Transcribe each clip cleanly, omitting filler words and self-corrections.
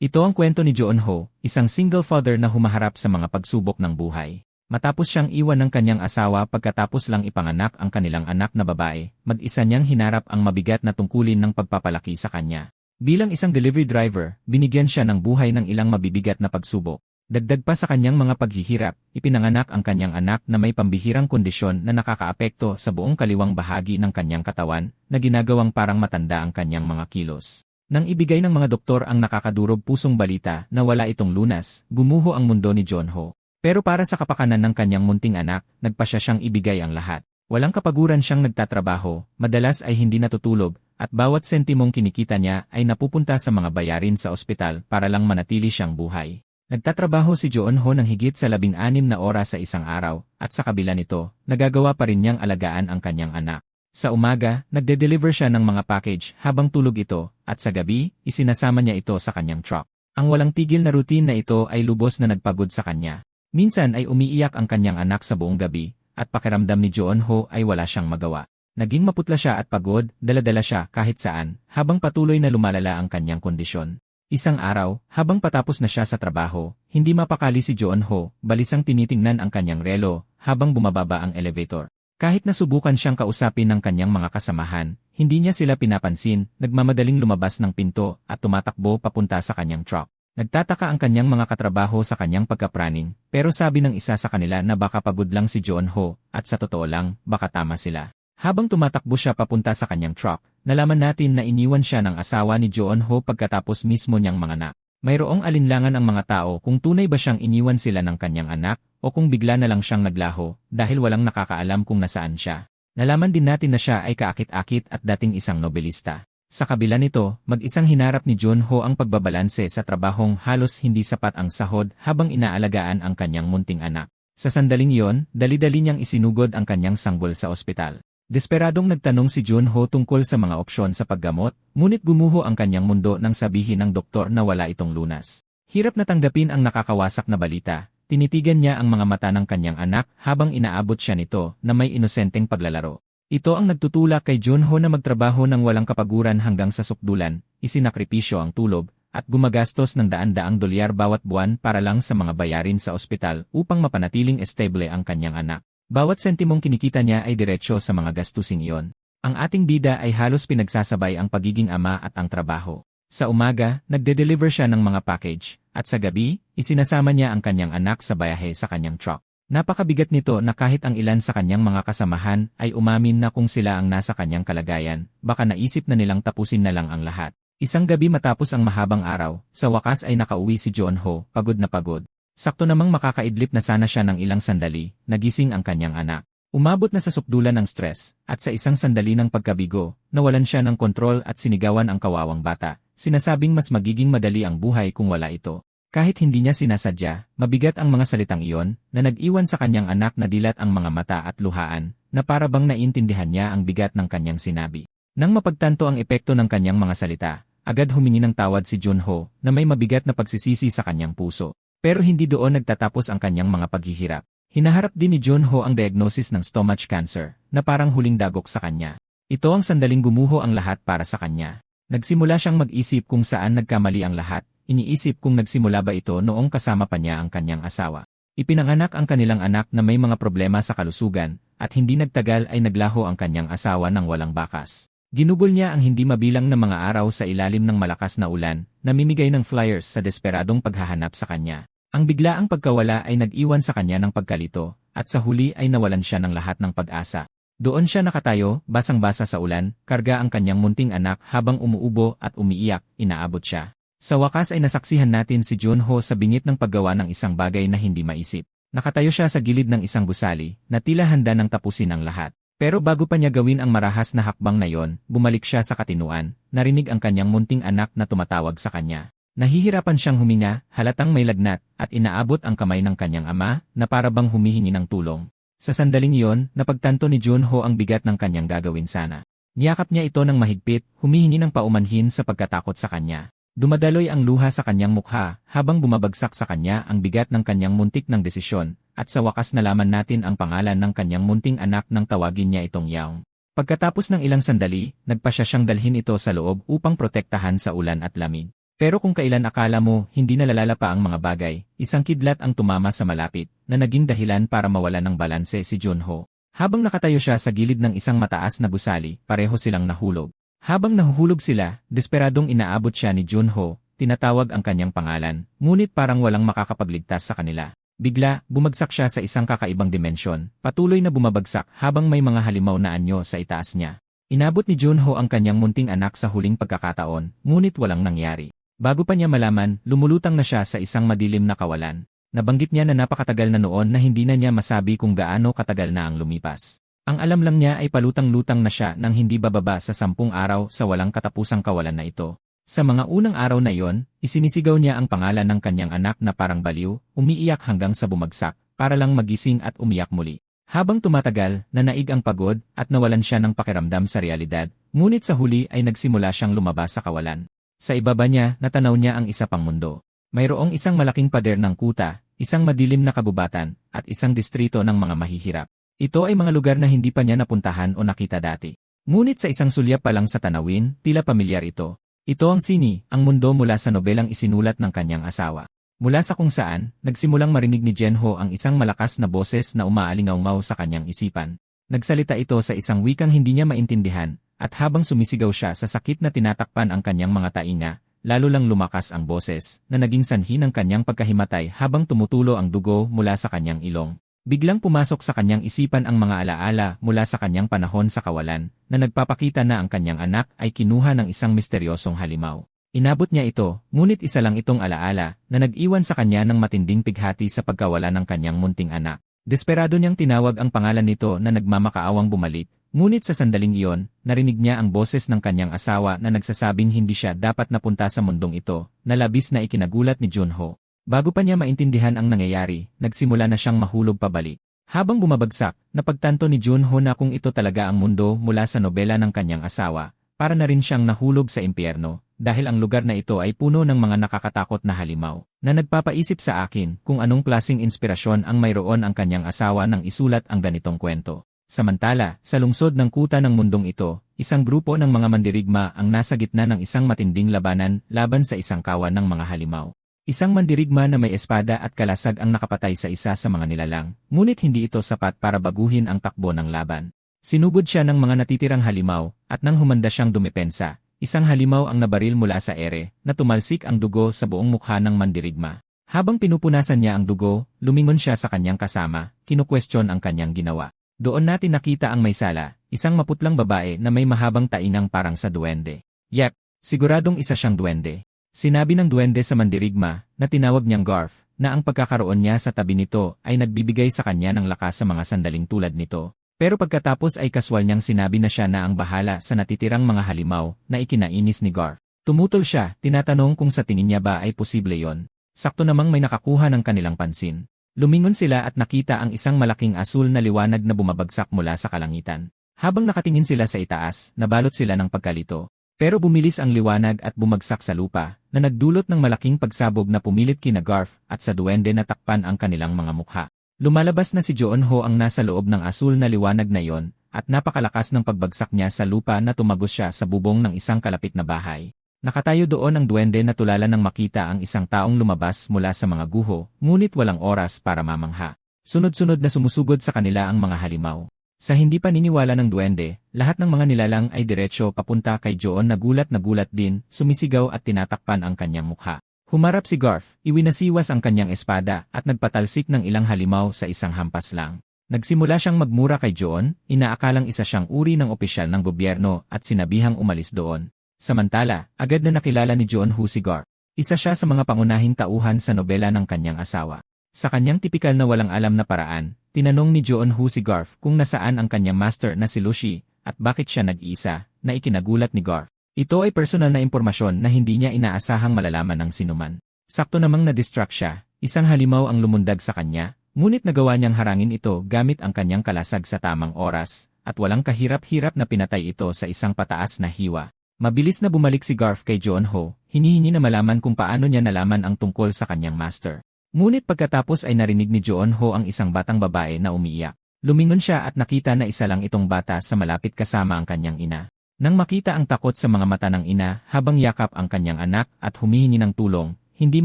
Ito ang kwento ni Joon-ho, isang single father na humaharap sa mga pagsubok ng buhay. Matapos siyang iwan ng kanyang asawa pagkatapos lang ipanganak ang kanilang anak na babae, mag-isa niyang hinarap ang mabigat na tungkulin ng pagpapalaki sa kanya. Bilang isang delivery driver, binigyan siya ng buhay ng ilang mabibigat na pagsubok. Dagdag pa sa kanyang mga paghihirap, ipinanganak ang kanyang anak na may pambihirang kondisyon na nakakaapekto sa buong kaliwang bahagi ng kanyang katawan, na ginagawang parang matanda ang kanyang mga kilos. Nang ibigay ng mga doktor ang nakakadurog pusong balita na wala itong lunas, gumuho ang mundo ni Joon-ho. Pero para sa kapakanan ng kanyang munting anak, nagpasya siyang ibigay ang lahat. Walang kapaguran siyang nagtatrabaho, madalas ay hindi natutulog, at bawat sentimong kinikita niya ay napupunta sa mga bayarin sa ospital para lang manatili siyang buhay. Nagtatrabaho si Joon-ho ng higit sa 16 na oras sa isang araw, at sa kabila nito, nagagawa pa rin niyang alagaan ang kanyang anak. Sa umaga, nagde-deliver siya ng mga package habang tulog ito, at sa gabi, isinasama niya ito sa kanyang truck. Ang walang tigil na routine na ito ay lubos na nagpagod sa kanya. Minsan ay umiiyak ang kanyang anak sa buong gabi, at pakiramdam ni Joon-ho ay wala siyang magawa. Naging maputla siya at pagod, dala-dala siya kahit saan, habang patuloy na lumalala ang kanyang kondisyon. Isang araw, habang patapos na siya sa trabaho, hindi mapakali si Joon-ho, balisang tinitingnan ang kanyang relo, habang bumababa ang elevator. Kahit nasubukan siyang kausapin ng kanyang mga kasamahan, hindi niya sila pinapansin, nagmamadaling lumabas ng pinto at tumatakbo papunta sa kanyang truck. Nagtataka ang kanyang mga katrabaho sa kanyang pagkapraning, pero sabi ng isa sa kanila na baka pagod lang si Joon-ho, at sa totoo lang, baka tama sila. Habang tumatakbo siya papunta sa kanyang truck, nalaman natin na iniwan siya ng asawa ni Joon-ho pagkatapos mismo niyang manganak. Mayroong alinlangan ang mga tao kung tunay ba siyang iniwan sila ng kanyang anak, o kung bigla na lang siyang naglaho, dahil walang nakakaalam kung nasaan siya. Nalaman din natin na siya ay kaakit-akit at dating isang nobelista. Sa kabila nito, mag-isang hinarap ni Joon-ho ang pagbabalanse sa trabahong halos hindi sapat ang sahod habang inaalagaan ang kanyang munting anak. Sa sandaling iyon, dali-dali niyang isinugod ang kanyang sanggol sa ospital. Desperadong nagtanong si Joon-ho tungkol sa mga opsyon sa paggamot, ngunit gumuho ang kanyang mundo nang sabihin ng doktor na wala itong lunas. Hirap na tanggapin ang nakakawasak na balita, tinitigan niya ang mga mata ng kanyang anak habang inaabot siya nito na may inosenteng paglalaro. Ito ang nagtutulak kay Joon-ho na magtrabaho ng walang kapaguran hanggang sa sukdulan, isinakripisyo ang tulog, at gumagastos ng daan-daang dolyar bawat buwan para lang sa mga bayarin sa ospital upang mapanatiling estable ang kanyang anak. Bawat sentimong kinikita niya ay diretsyo sa mga gastusing iyon. Ang ating bida ay halos pinagsasabay ang pagiging ama at ang trabaho. Sa umaga, nagde-deliver siya ng mga package, at sa gabi, isinasama niya ang kanyang anak sa bayahe sa kanyang truck. Napakabigat nito na kahit ang ilan sa kanyang mga kasamahan ay umamin na kung sila ang nasa kanyang kalagayan, baka naisip na nilang tapusin na lang ang lahat. Isang gabi matapos ang mahabang araw, sa wakas ay nakauwi si Joon-ho, pagod na pagod. Sakto namang makakaidlip na sana siya ng ilang sandali, nagising ang kanyang anak. Umabot na sa sukdulan ng stress, at sa isang sandali ng pagkabigo, nawalan siya ng kontrol at sinigawan ang kawawang bata, sinasabing mas magiging madali ang buhay kung wala ito. Kahit hindi niya sinasadya, mabigat ang mga salitang iyon, na nag-iwan sa kanyang anak na dilat ang mga mata at luhaan, na para bang naiintindihan niya ang bigat ng kanyang sinabi. Nang mapagtanto ang epekto ng kanyang mga salita, agad humingi ng tawad si Joon-ho, na may mabigat na pagsisisi sa kanyang puso. Pero hindi doon nagtatapos ang kanyang mga paghihirap. Hinaharap din ni Joon-ho ang diagnosis ng stomach cancer, na parang huling dagok sa kanya. Ito ang sandaling gumuho ang lahat para sa kanya. Nagsimula siyang mag-isip kung saan nagkamali ang lahat. Iniisip kung nagsimula ba ito noong kasama pa niya ang kanyang asawa. Ipinanganak ang kanilang anak na may mga problema sa kalusugan, at hindi nagtagal ay naglaho ang kanyang asawa ng walang bakas. Ginugol niya ang hindi mabilang na mga araw sa ilalim ng malakas na ulan, namimigay ng flyers sa desperadong paghahanap sa kanya. Ang biglaang pagkawala ay nag-iwan sa kanya ng pagkalito, at sa huli ay nawalan siya ng lahat ng pag-asa. Doon siya nakatayo, basang-basa sa ulan, karga ang kanyang munting anak habang umuubo at umiiyak, inaabot siya. Sa wakas ay nasaksihan natin si Joon-ho sa bingit ng paggawa ng isang bagay na hindi maisip. Nakatayo siya sa gilid ng isang gusali, na tila handa ng tapusin ang lahat. Pero bago pa niya gawin ang marahas na hakbang na yon, bumalik siya sa katinuan, narinig ang kanyang munting anak na tumatawag sa kanya. Nahihirapan siyang huminga, halatang may lagnat, at inaabot ang kamay ng kanyang ama, na para bang humihingi ng tulong. Sa sandaling iyon, napagtanto ni Joon-ho ang bigat ng kanyang gagawin sana. Niyakap niya ito ng mahigpit, humihingi ng paumanhin sa pagkatakot sa kanya. Dumadaloy ang luha sa kanyang mukha habang bumabagsak sa kanya ang bigat ng kanyang muntik ng desisyon, at sa wakas nalaman natin ang pangalan ng kanyang munting anak nang tawagin niya itong Yaong. Pagkatapos ng ilang sandali, nagpasya siyang dalhin ito sa loob upang protektahan sa ulan at lamig. Pero kung kailan akala mo hindi nalalala pa ang mga bagay, isang kidlat ang tumama sa malapit, na naging dahilan para mawala ng balanse si Junho. Habang nakatayo siya sa gilid ng isang mataas na gusali, pareho silang nahulog. Habang nahuhulog sila, desperadong inaabot siya ni Junho, tinatawag ang kanyang pangalan, ngunit parang walang makakapagligtas sa kanila. Bigla, bumagsak siya sa isang kakaibang dimensyon, patuloy na bumabagsak habang may mga halimaw na anyo sa itaas niya. Inabot ni Junho ang kanyang munting anak sa huling pagkakataon, ngunit walang nangyari. Bago pa niya malaman, lumulutang na siya sa isang madilim na kawalan. Nabanggit niya na napakatagal na noon na hindi na niya masabi kung gaano katagal na ang lumipas. Ang alam lang niya ay palutang-lutang na siya nang hindi bababa sa 10 araw sa walang katapusang kawalan na ito. Sa mga unang araw na iyon, isinisigaw niya ang pangalan ng kanyang anak na parang baliw, umiiyak hanggang sa bumagsak, para lang magising at umiyak muli. Habang tumatagal, nanaig ang pagod at nawalan siya ng pakiramdam sa realidad, ngunit sa huli ay nagsimula siyang lumabas sa kawalan. Sa ibaba niya, natanaw niya ang isa pang mundo. Mayroong isang malaking pader ng kuta, isang madilim na kabubatan, at isang distrito ng mga mahihirap. Ito ay mga lugar na hindi pa niya napuntahan o nakita dati. Ngunit sa isang sulyap pa lang sa tanawin, tila pamilyar ito. Ito ang Sini, ang mundo mula sa nobelang isinulat ng kanyang asawa. Mula sa kung saan, nagsimulang marinig ni Junho ang isang malakas na boses na umaalingaw-ngaw sa kanyang isipan. Nagsalita ito sa isang wikang hindi niya maintindihan, at habang sumisigaw siya sa sakit na tinatakpan ang kanyang mga tainga, lalo lang lumakas ang boses, na naging sanhi ng kanyang pagkahimatay habang tumutulo ang dugo mula sa kanyang ilong. Biglang pumasok sa kanyang isipan ang mga alaala mula sa kanyang panahon sa kawalan, na nagpapakita na ang kanyang anak ay kinuha ng isang misteryosong halimaw. Inabot niya ito, ngunit isa lang itong alaala, na nag-iwan sa kanya ng matinding pighati sa pagkawala ng kanyang munting anak. Desperado niyang tinawag ang pangalan nito na nagmamakaawang bumalik, ngunit sa sandaling iyon, narinig niya ang boses ng kanyang asawa na nagsasabing hindi siya dapat napunta sa mundong ito, na labis na ikinagulat ni Junho. Bago pa niya maintindihan ang nangyayari, nagsimula na siyang mahulog pabalik. Habang bumabagsak, napagtanto ni Junho na kung ito talaga ang mundo mula sa nobela ng kanyang asawa, para na rin siyang nahulog sa impyerno, dahil ang lugar na ito ay puno ng mga nakakatakot na halimaw, na nagpapaisip sa akin kung anong klaseng inspirasyon ang mayroon ang kanyang asawa nang isulat ang ganitong kwento. Samantala, sa lungsod ng kuta ng mundong ito, isang grupo ng mga mandirigma ang nasa gitna ng isang matinding labanan laban sa isang kawan ng mga halimaw. Isang mandirigma na may espada at kalasag ang nakapatay sa isa sa mga nilalang, ngunit hindi ito sapat para baguhin ang takbo ng laban. Sinugod siya ng mga natitirang halimaw, at nang humanda siyang dumepensa, isang halimaw ang nabaril mula sa ere, na tumalsik ang dugo sa buong mukha ng mandirigma. Habang pinupunasan niya ang dugo, lumingon siya sa kanyang kasama, kinukwestiyon ang kanyang ginawa. Doon natin nakita ang may sala, isang maputlang babae na may mahabang tainang parang sa duwende. Yep, siguradong isa siyang duwende. Sinabi ng duwende sa mandirigma, na tinawag niyang Garf, na ang pagkakaroon niya sa tabi nito ay nagbibigay sa kanya ng lakas sa mga sandaling tulad nito. Pero pagkatapos ay kaswal niyang sinabi na siya na ang bahala sa natitirang mga halimaw na ikinainis ni Garf. Tumutol siya, tinatanong kung sa tingin niya ba ay posible yon. Sakto namang may nakakuha ng kanilang pansin. Lumingon sila at nakita ang isang malaking asul na liwanag na bumabagsak mula sa kalangitan. Habang nakatingin sila sa itaas, nabalot sila ng pagkalito. Pero bumilis ang liwanag at bumagsak sa lupa, na nagdulot ng malaking pagsabog na pumilit kina Garf at sa duwende na takpan ang kanilang mga mukha. Lumalabas na si Junho ang nasa loob ng asul na liwanag na iyon, at napakalakas ng pagbagsak niya sa lupa na tumagos siya sa bubong ng isang kalapit na bahay. Nakatayo doon ang duwende na tulala nang makita ang isang taong lumabas mula sa mga guho, ngunit walang oras para mamangha. Sunod-sunod na sumusugod sa kanila ang mga halimaw. Sa hindi paniniwala ng duwende, lahat ng mga nilalang ay diretsyo papunta kay Joon na gulat din, sumisigaw at tinatakpan ang kanyang mukha. Humarap si Garf, iwinasiwas ang kanyang espada at nagpatalsik ng ilang halimaw sa isang hampas lang. Nagsimula siyang magmura kay Joon, inaakalang isa siyang uri ng opisyal ng gobyerno at sinabihang umalis doon. Samantala, agad na nakilala ni Junho si Garf. Isa siya sa mga pangunahing tauhan sa nobela ng kanyang asawa. Sa kanyang tipikal na walang alam na paraan, tinanong ni Junho si Garf kung nasaan ang kanyang master na si Lucy, at bakit siya nag-iisa, na ikinagulat ni Garf. Ito ay personal na impormasyon na hindi niya inaasahang malalaman ng sinuman. Sakto namang na-distract siya, isang halimaw ang lumundag sa kanya, ngunit nagawa niyang harangin ito gamit ang kanyang kalasag sa tamang oras, at walang kahirap-hirap na pinatay ito sa isang pataas na hiwa. Mabilis na bumalik si Garf kay Junho, hinihingi na malaman kung paano niya nalaman ang tungkol sa kanyang master. Ngunit pagkatapos ay narinig ni Junho ang isang batang babae na umiiyak. Lumingon siya at nakita na isa lang itong bata sa malapit kasama ang kanyang ina. Nang makita ang takot sa mga mata ng ina habang yakap ang kanyang anak at humihingi ng tulong, hindi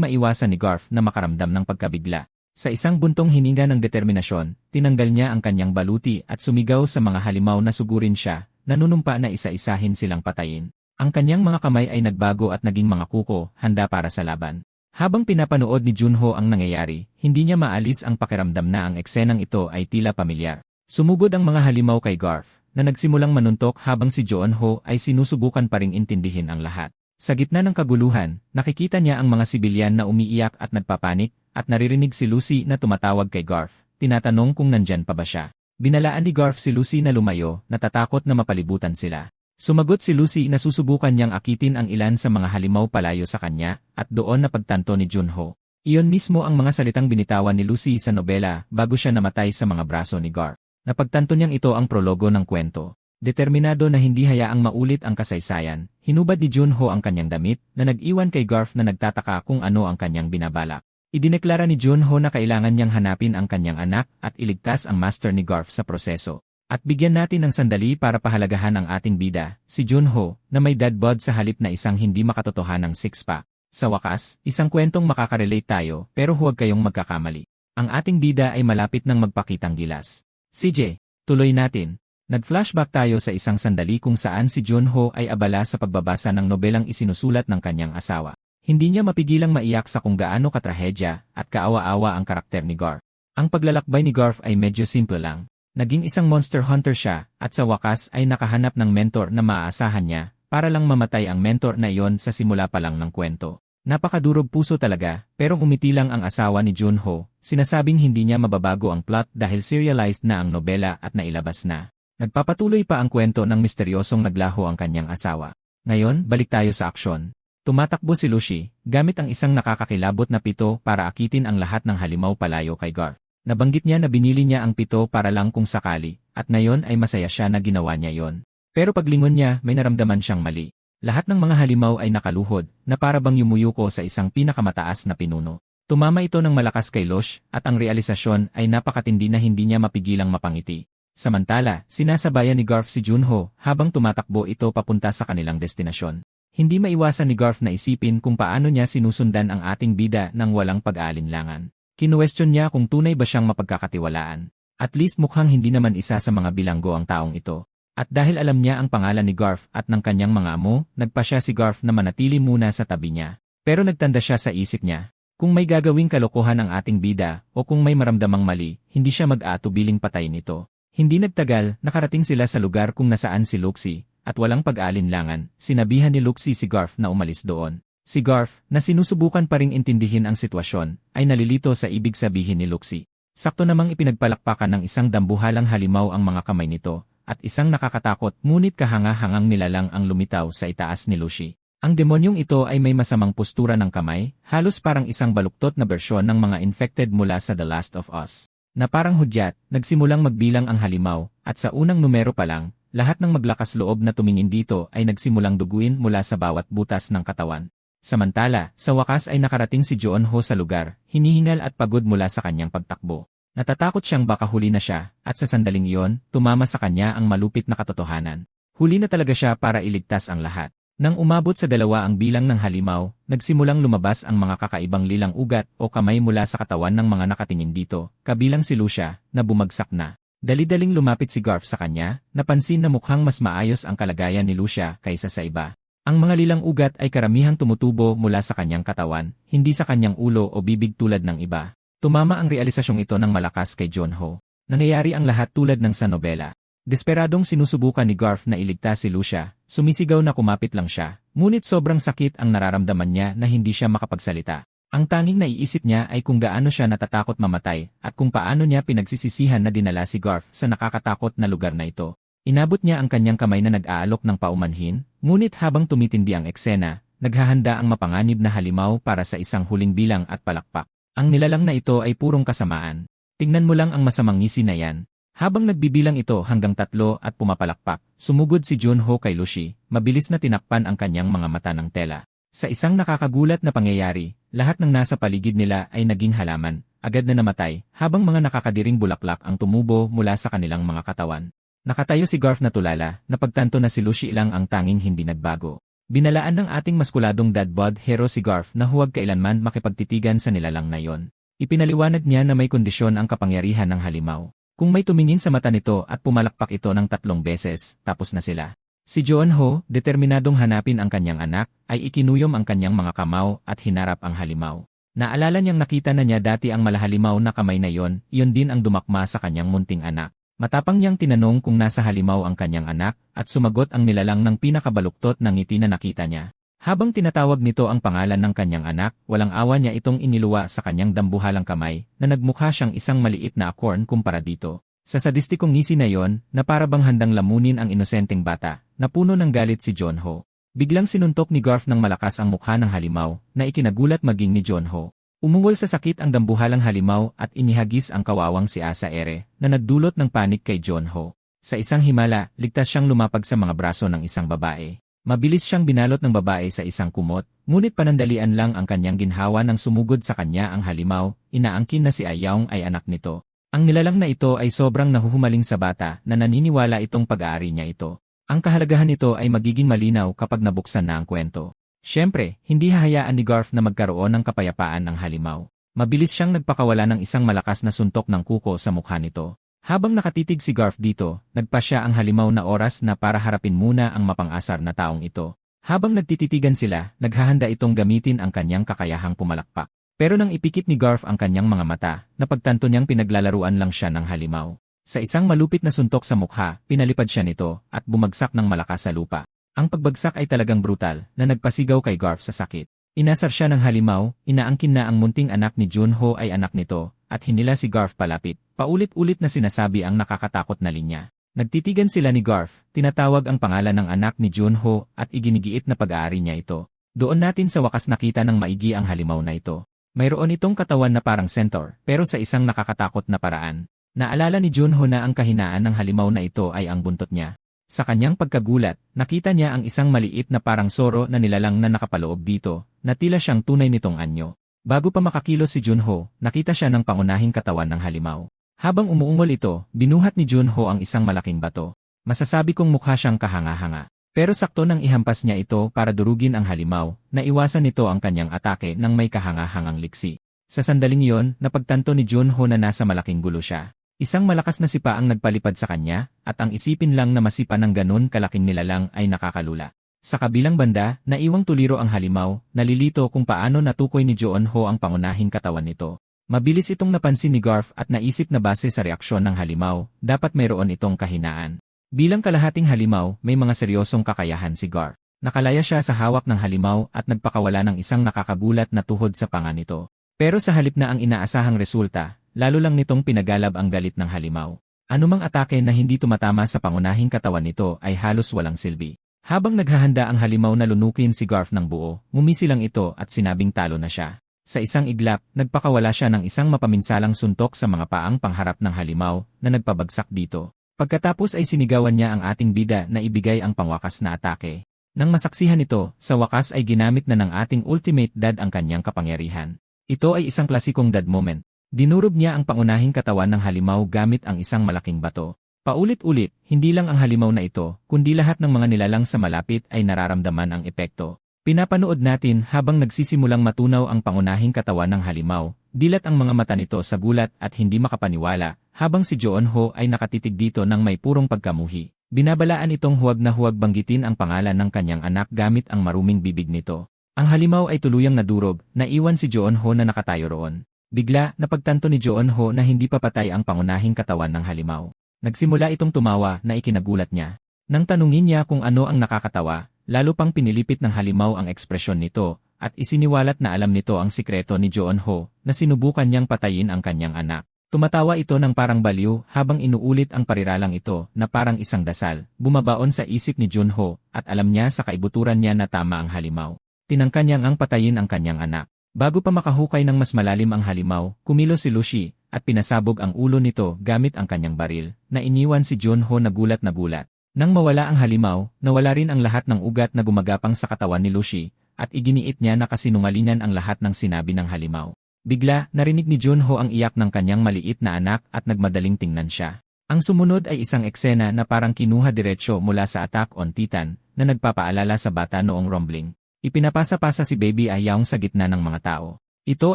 maiwasan ni Garth na makaramdam ng pagkabigla. Sa isang buntong hininga ng determinasyon, tinanggal niya ang kanyang baluti at sumigaw sa mga halimaw na sugurin siya, nanunumpa na isa-isahin silang patayin. Ang kanyang mga kamay ay nagbago at naging mga kuko, handa para sa laban. Habang pinapanood ni Junho ang nangyayari, hindi niya maalis ang pakiramdam na ang eksenang ito ay tila pamilyar. Sumugod ang mga halimaw kay Garth, na nagsimulang manuntok habang si Junho ay sinusubukan pa ring intindihin ang lahat. Sa gitna ng kaguluhan, nakikita niya ang mga sibilyan na umiiyak at nagpapanik, at naririnig si Lucy na tumatawag kay Garth, tinatanong kung nandyan pa ba siya. Binalaan ni Garth si Lucy na lumayo, natatakot na mapalibutan sila. Sumagot si Lucy na susubukan niyang akitin ang ilan sa mga halimaw palayo sa kanya, at doon napagtanto ni Junho. Iyon mismo ang mga salitang binitawan ni Lucy sa nobela bago siya namatay sa mga braso ni Garth. Napagtanto niyang ito ang prologo ng kwento. Determinado na hindi hayaang maulit ang kasaysayan, hinubad ni Junho ang kanyang damit na nag-iwan kay Garth na nagtataka kung ano ang kanyang binabalak. Idineklara ni Junho na kailangan niyang hanapin ang kanyang anak at iligtas ang master ni Garth sa proseso. At bigyan natin ng sandali para pahalagahan ang ating bida, si Junho, na may dad bod sa halip na isang hindi makatotohanang six-pack. Sa wakas, isang kwentong makakarelate tayo pero huwag kayong magkakamali. Ang ating bida ay malapit ng magpakitang gilas. CJ, tuloy natin. Nag-flashback tayo sa isang sandali kung saan si Junho ay abala sa pagbabasa ng nobelang isinusulat ng kanyang asawa. Hindi niya mapigilang maiyak sa kung gaano katrahedya at kaawa-awa ang karakter ni Garth. Ang paglalakbay ni Garth ay medyo simple lang. Naging isang monster hunter siya at sa wakas ay nakahanap ng mentor na maaasahan niya para lang mamatay ang mentor na iyon sa simula pa lang ng kwento. Napakadurog puso talaga pero umiti lang ang asawa ni Junho, sinasabing hindi niya mababago ang plot dahil serialized na ang nobela at nailabas na. Nagpapatuloy pa ang kwento ng misteryosong naglaho ang kanyang asawa. Ngayon, balik tayo sa aksyon. Tumatakbo si Lucy, gamit ang isang nakakakilabot na pito para akitin ang lahat ng halimaw palayo kay Garth. Nabanggit niya na binili niya ang pito para lang kung sakali, at ngayon ay masaya siya na ginawa niya yon. Pero paglingon niya, may naramdaman siyang mali. Lahat ng mga halimaw ay nakaluhod, na para bang yumuyuko sa isang pinakamataas na pinuno. Tumama ito ng malakas kay Lucy, at ang realisasyon ay napakatindi na hindi niya mapigilang mapangiti. Samantala, sinasabayan ni Garth si Junho habang tumatakbo ito papunta sa kanilang destinasyon. Hindi maiwasan ni Garth na isipin kung paano niya sinusundan ang ating bida nang walang pag-aalinlangan. Kinuwestiyon niya kung tunay ba siyang mapagkakatiwalaan. At least mukhang hindi naman isa sa mga bilanggo ang taong ito. At dahil alam niya ang pangalan ni Garth at ng kanyang mga amo, nagpa siya si Garth na manatili muna sa tabi niya. Pero nagtanda siya sa isip niya. Kung may gagawing kalokohan ang ating bida o kung may maramdamang mali, hindi siya mag-aatubiling patayin ito. Hindi nagtagal, nakarating sila sa lugar kung nasaan si Lucy, at walang pag-aalinlangan, sinabihan ni Lucy si Garth na umalis doon. Si Garth, na sinusubukan pa ring intindihin ang sitwasyon, ay nalilito sa ibig sabihin ni Lucy. Sakto namang ipinagpalakpakan ng isang dambuhalang halimaw ang mga kamay nito, at isang nakakatakot ngunit kahanga-hangang nilalang ang lumitaw sa itaas ni Lucy. Ang demonyong ito ay may masamang postura ng kamay, halos parang isang baluktot na bersyon ng mga infected mula sa The Last of Us. Na parang hudyat, nagsimulang magbilang ang halimaw, at sa unang numero pa lang, lahat ng maglakas loob na tumingin dito ay nagsimulang duguin mula sa bawat butas ng katawan. Samantala, sa wakas ay nakarating si Junho sa lugar, hinihingal at pagod mula sa kanyang pagtakbo. Natatakot siyang baka huli na siya, at sa sandaling iyon, tumama sa kanya ang malupit na katotohanan. Huli na talaga siya para iligtas ang lahat. Nang umabot sa 2 ang bilang ng halimaw, nagsimulang lumabas ang mga kakaibang lilang ugat o kamay mula sa katawan ng mga nakatingin dito, kabilang si Lucia, na bumagsak na. Dali-daling lumapit si Garth sa kanya, napansin na mukhang mas maayos ang kalagayan ni Lucia kaysa sa iba. Ang mga lilang ugat ay karamihang tumutubo mula sa kanyang katawan, hindi sa kanyang ulo o bibig tulad ng iba. Tumama ang realisasyong ito ng malakas kay Junho. Nangyayari ang lahat tulad ng sa nobela. Desperadong sinusubukan ni Garth na iligtas si Lucia, sumisigaw na kumapit lang siya, ngunit sobrang sakit ang nararamdaman niya na hindi siya makapagsalita. Ang tanging naiisip niya ay kung gaano siya natatakot mamatay at kung paano niya pinagsisisihan na dinala si Garth sa nakakatakot na lugar na ito. Inabot niya ang kanyang kamay na nag-aalok ng paumanhin, ngunit habang tumitindi ang eksena, naghahanda ang mapanganib na halimaw para sa isang huling bilang at palakpak. Ang nilalang na ito ay purong kasamaan. Tingnan mo lang ang masamang ngisi na yan. Habang nagbibilang ito hanggang 3 at pumapalakpak, sumugod si Junho kay Lucy, mabilis na tinakpan ang kanyang mga mata ng tela. Sa isang nakakagulat na pangyayari, lahat ng nasa paligid nila ay naging halaman, agad na namatay, habang mga nakakadiring bulaklak ang tumubo mula sa kanilang mga katawan. Nakatayo si Garf na tulala, napagtanto na si Lucy lang ang tanging hindi nagbago. Binalaan ng ating maskuladong dad bod hero si Garf na huwag kailanman makipagtitigan sa nilalang na yon. Ipinaliwanag niya na may kondisyon ang kapangyarihan ng halimaw. Kung may tumingin sa mata nito at pumalakpak ito ng 3 beses, tapos na sila. Si Jeonho, determinadong hanapin ang kanyang anak, ay ikinuyom ang kanyang mga kamao at hinarap ang halimaw. Naalala niyang nakita na niya dati ang malahalimaw na kamay na iyon din ang dumakma sa kanyang munting anak. Matapang niyang tinanong kung nasa halimaw ang kanyang anak at sumagot ang nilalang ng pinakabaluktot ng ngiti na nakita niya. Habang tinatawag nito ang pangalan ng kanyang anak, walang awa niya itong iniluwa sa kanyang dambuhalang kamay na nagmukha siyang isang maliit na acorn kumpara dito. Sa sadistikong ngisi na yon, na para bang handang lamunin ang inosenteng bata, napuno ng galit si Jeonho. Biglang sinuntok ni Garf ng malakas ang mukha ng halimaw na ikinagulat maging ni Jeonho. Umungol sa sakit ang dambuhalang halimaw at inihagis ang kawawang si Asa Ere na nagdulot ng panik kay Jeonho. Sa isang himala, ligtas siyang lumapag sa mga braso ng isang babae. Mabilis siyang binalot ng babae sa isang kumot, ngunit panandalian lang ang kanyang ginhawa nang sumugod sa kanya ang halimaw, inaangkin na si Ayaong ay anak nito. Ang nilalang na ito ay sobrang nahuhumaling sa bata na naniniwala itong pag-aari niya ito. Ang kahalagahan nito ay magiging malinaw kapag nabuksan na ang kwento. Siyempre, hindi hahayaan ni Garf na magkaroon ng kapayapaan ang halimaw. Mabilis siyang nagpakawala ng isang malakas na suntok ng kuko sa mukha nito. Habang nakatitig si Garf dito, nagpa siya ang halimaw na oras na para harapin muna ang mapang-asar na taong ito. Habang nagtititigan sila, naghahanda itong gamitin ang kanyang kakayahang pumalakpak. Pero nang ipikit ni Garf ang kanyang mga mata, napagtanto niyang pinaglalaruan lang siya ng halimaw. Sa isang malupit na suntok sa mukha, pinalipad siya nito at bumagsak ng malakas sa lupa. Ang pagbagsak ay talagang brutal na nagpasigaw kay Garf sa sakit. Inasar siya ng halimaw, inaangkin na ang munting anak ni Jeonho ay anak nito, at hinila si Garf palapit. Paulit-ulit na sinasabi ang nakakatakot na linya. Nagtitigan sila ni Garf, tinatawag ang pangalan ng anak ni Jeonho at iginigiit na pag-aari niya ito. Doon natin sa wakas nakita ng maigi ang halimaw na ito. Mayroon itong katawan na parang centaur, pero sa isang nakakatakot na paraan. Naalala ni Jeonho na ang kahinaan ng halimaw na ito ay ang buntot niya. Sa kanyang pagkagulat, nakita niya ang isang maliit na parang soro na nilalang na nakapaloob dito, na tila siyang tunay nitong anyo. Bago pa makakilos si Jeonho, nakita siya ng pangunahing katawan ng halimaw. Habang umuungol ito, binuhat ni Jeonho ang isang malaking bato. Masasabi kong mukha siyang kahanga-hanga. Pero sakto nang ihampas niya ito para durugin ang halimaw, naiwasan nito ang kanyang atake ng may kahanga-hangang liksi. Sa sandaling iyon, napagtanto ni Jeonho na nasa malaking gulo siya. Isang malakas na sipa ang nagpalipad sa kanya, at ang isipin lang na masipa ng ganun kalaking nilalang ay nakakalula. Sa kabilang banda, naiwang tuliro ang halimaw, nalilito kung paano natukoy ni Jeonho ang pangunahing katawan nito. Mabilis itong napansin ni Garf at naisip na base sa reaksyon ng halimaw, dapat mayroon itong kahinaan. Bilang kalahating halimaw, may mga seryosong kakayahan si Garf. Nakalaya siya sa hawak ng halimaw at nagpakawala ng isang nakakagulat na tuhod sa panga nito. Pero sa halip na ang inaasahang resulta, lalo lang nitong pinagalab ang galit ng halimaw. Anumang atake na hindi tumatama sa pangunahing katawan nito ay halos walang silbi. Habang naghahanda ang halimaw na lunukin si Garf ng buo, ngumisi lang ito at sinabing talo na siya. Sa isang iglap, nagpakawala siya ng isang mapaminsalang suntok sa mga paang pangharap ng halimaw na nagpabagsak dito. Pagkatapos ay sinigawan niya ang ating bida na ibigay ang pangwakas na atake. Nang masaksihan ito, sa wakas ay ginamit na ng ating ultimate dad ang kanyang kapangyarihan. Ito ay isang klasikong dad moment. Dinurog niya ang pangunahing katawan ng halimaw gamit ang isang malaking bato. Paulit-ulit, hindi lang ang halimaw na ito, kundi lahat ng mga nilalang sa malapit ay nararamdaman ang epekto. Pinapanood natin habang nagsisimulang matunaw ang pangunahing katawan ng halimaw, dilat ang mga mata nito sa gulat at hindi makapaniwala, habang si Jeonho ay nakatitig dito ng may purong pagkamuhi. Binabalaan itong huwag na huwag banggitin ang pangalan ng kanyang anak gamit ang maruming bibig nito. Ang halimaw ay tuluyang nadurog, naiwan si Jeonho na nakatayo roon. Bigla, napagtanto ni Jeonho na hindi pa patay ang pangunahing katawan ng halimaw. Nagsimula itong tumawa na ikinagulat niya. Nang tanungin niya kung ano ang nakakatawa, lalo pang pinilipit ng halimaw ang ekspresyon nito, at isiniwalat na alam nito ang sikreto ni Jeonho na sinubukan niyang patayin ang kanyang anak. Tumatawa ito ng parang baliw habang inuulit ang pariralang ito na parang isang dasal, bumabaon sa isip ni Jeonho at alam niya sa kaibuturan niya na tama ang halimaw. Tinangka niyang ang patayin ang kanyang anak. Bago pa makahukay ng mas malalim ang halimaw, kumilos si Lucy at pinasabog ang ulo nito gamit ang kanyang baril, na iniwan si Jeonho na gulat na gulat. Nang mawala ang halimaw, nawala rin ang lahat ng ugat na gumagapang sa katawan ni Lucy, at iginiit niya na kasinungalingan ang lahat ng sinabi ng halimaw. Bigla, narinig ni Jeonho ang iyak ng kanyang maliit na anak at nagmadaling tingnan siya. Ang sumunod ay isang eksena na parang kinuha diretsyo mula sa Attack on Titan na nagpapaalala sa bata noong rumbling. Ipinapasa-pasa si Baby Ayaong sa gitna ng mga tao. Ito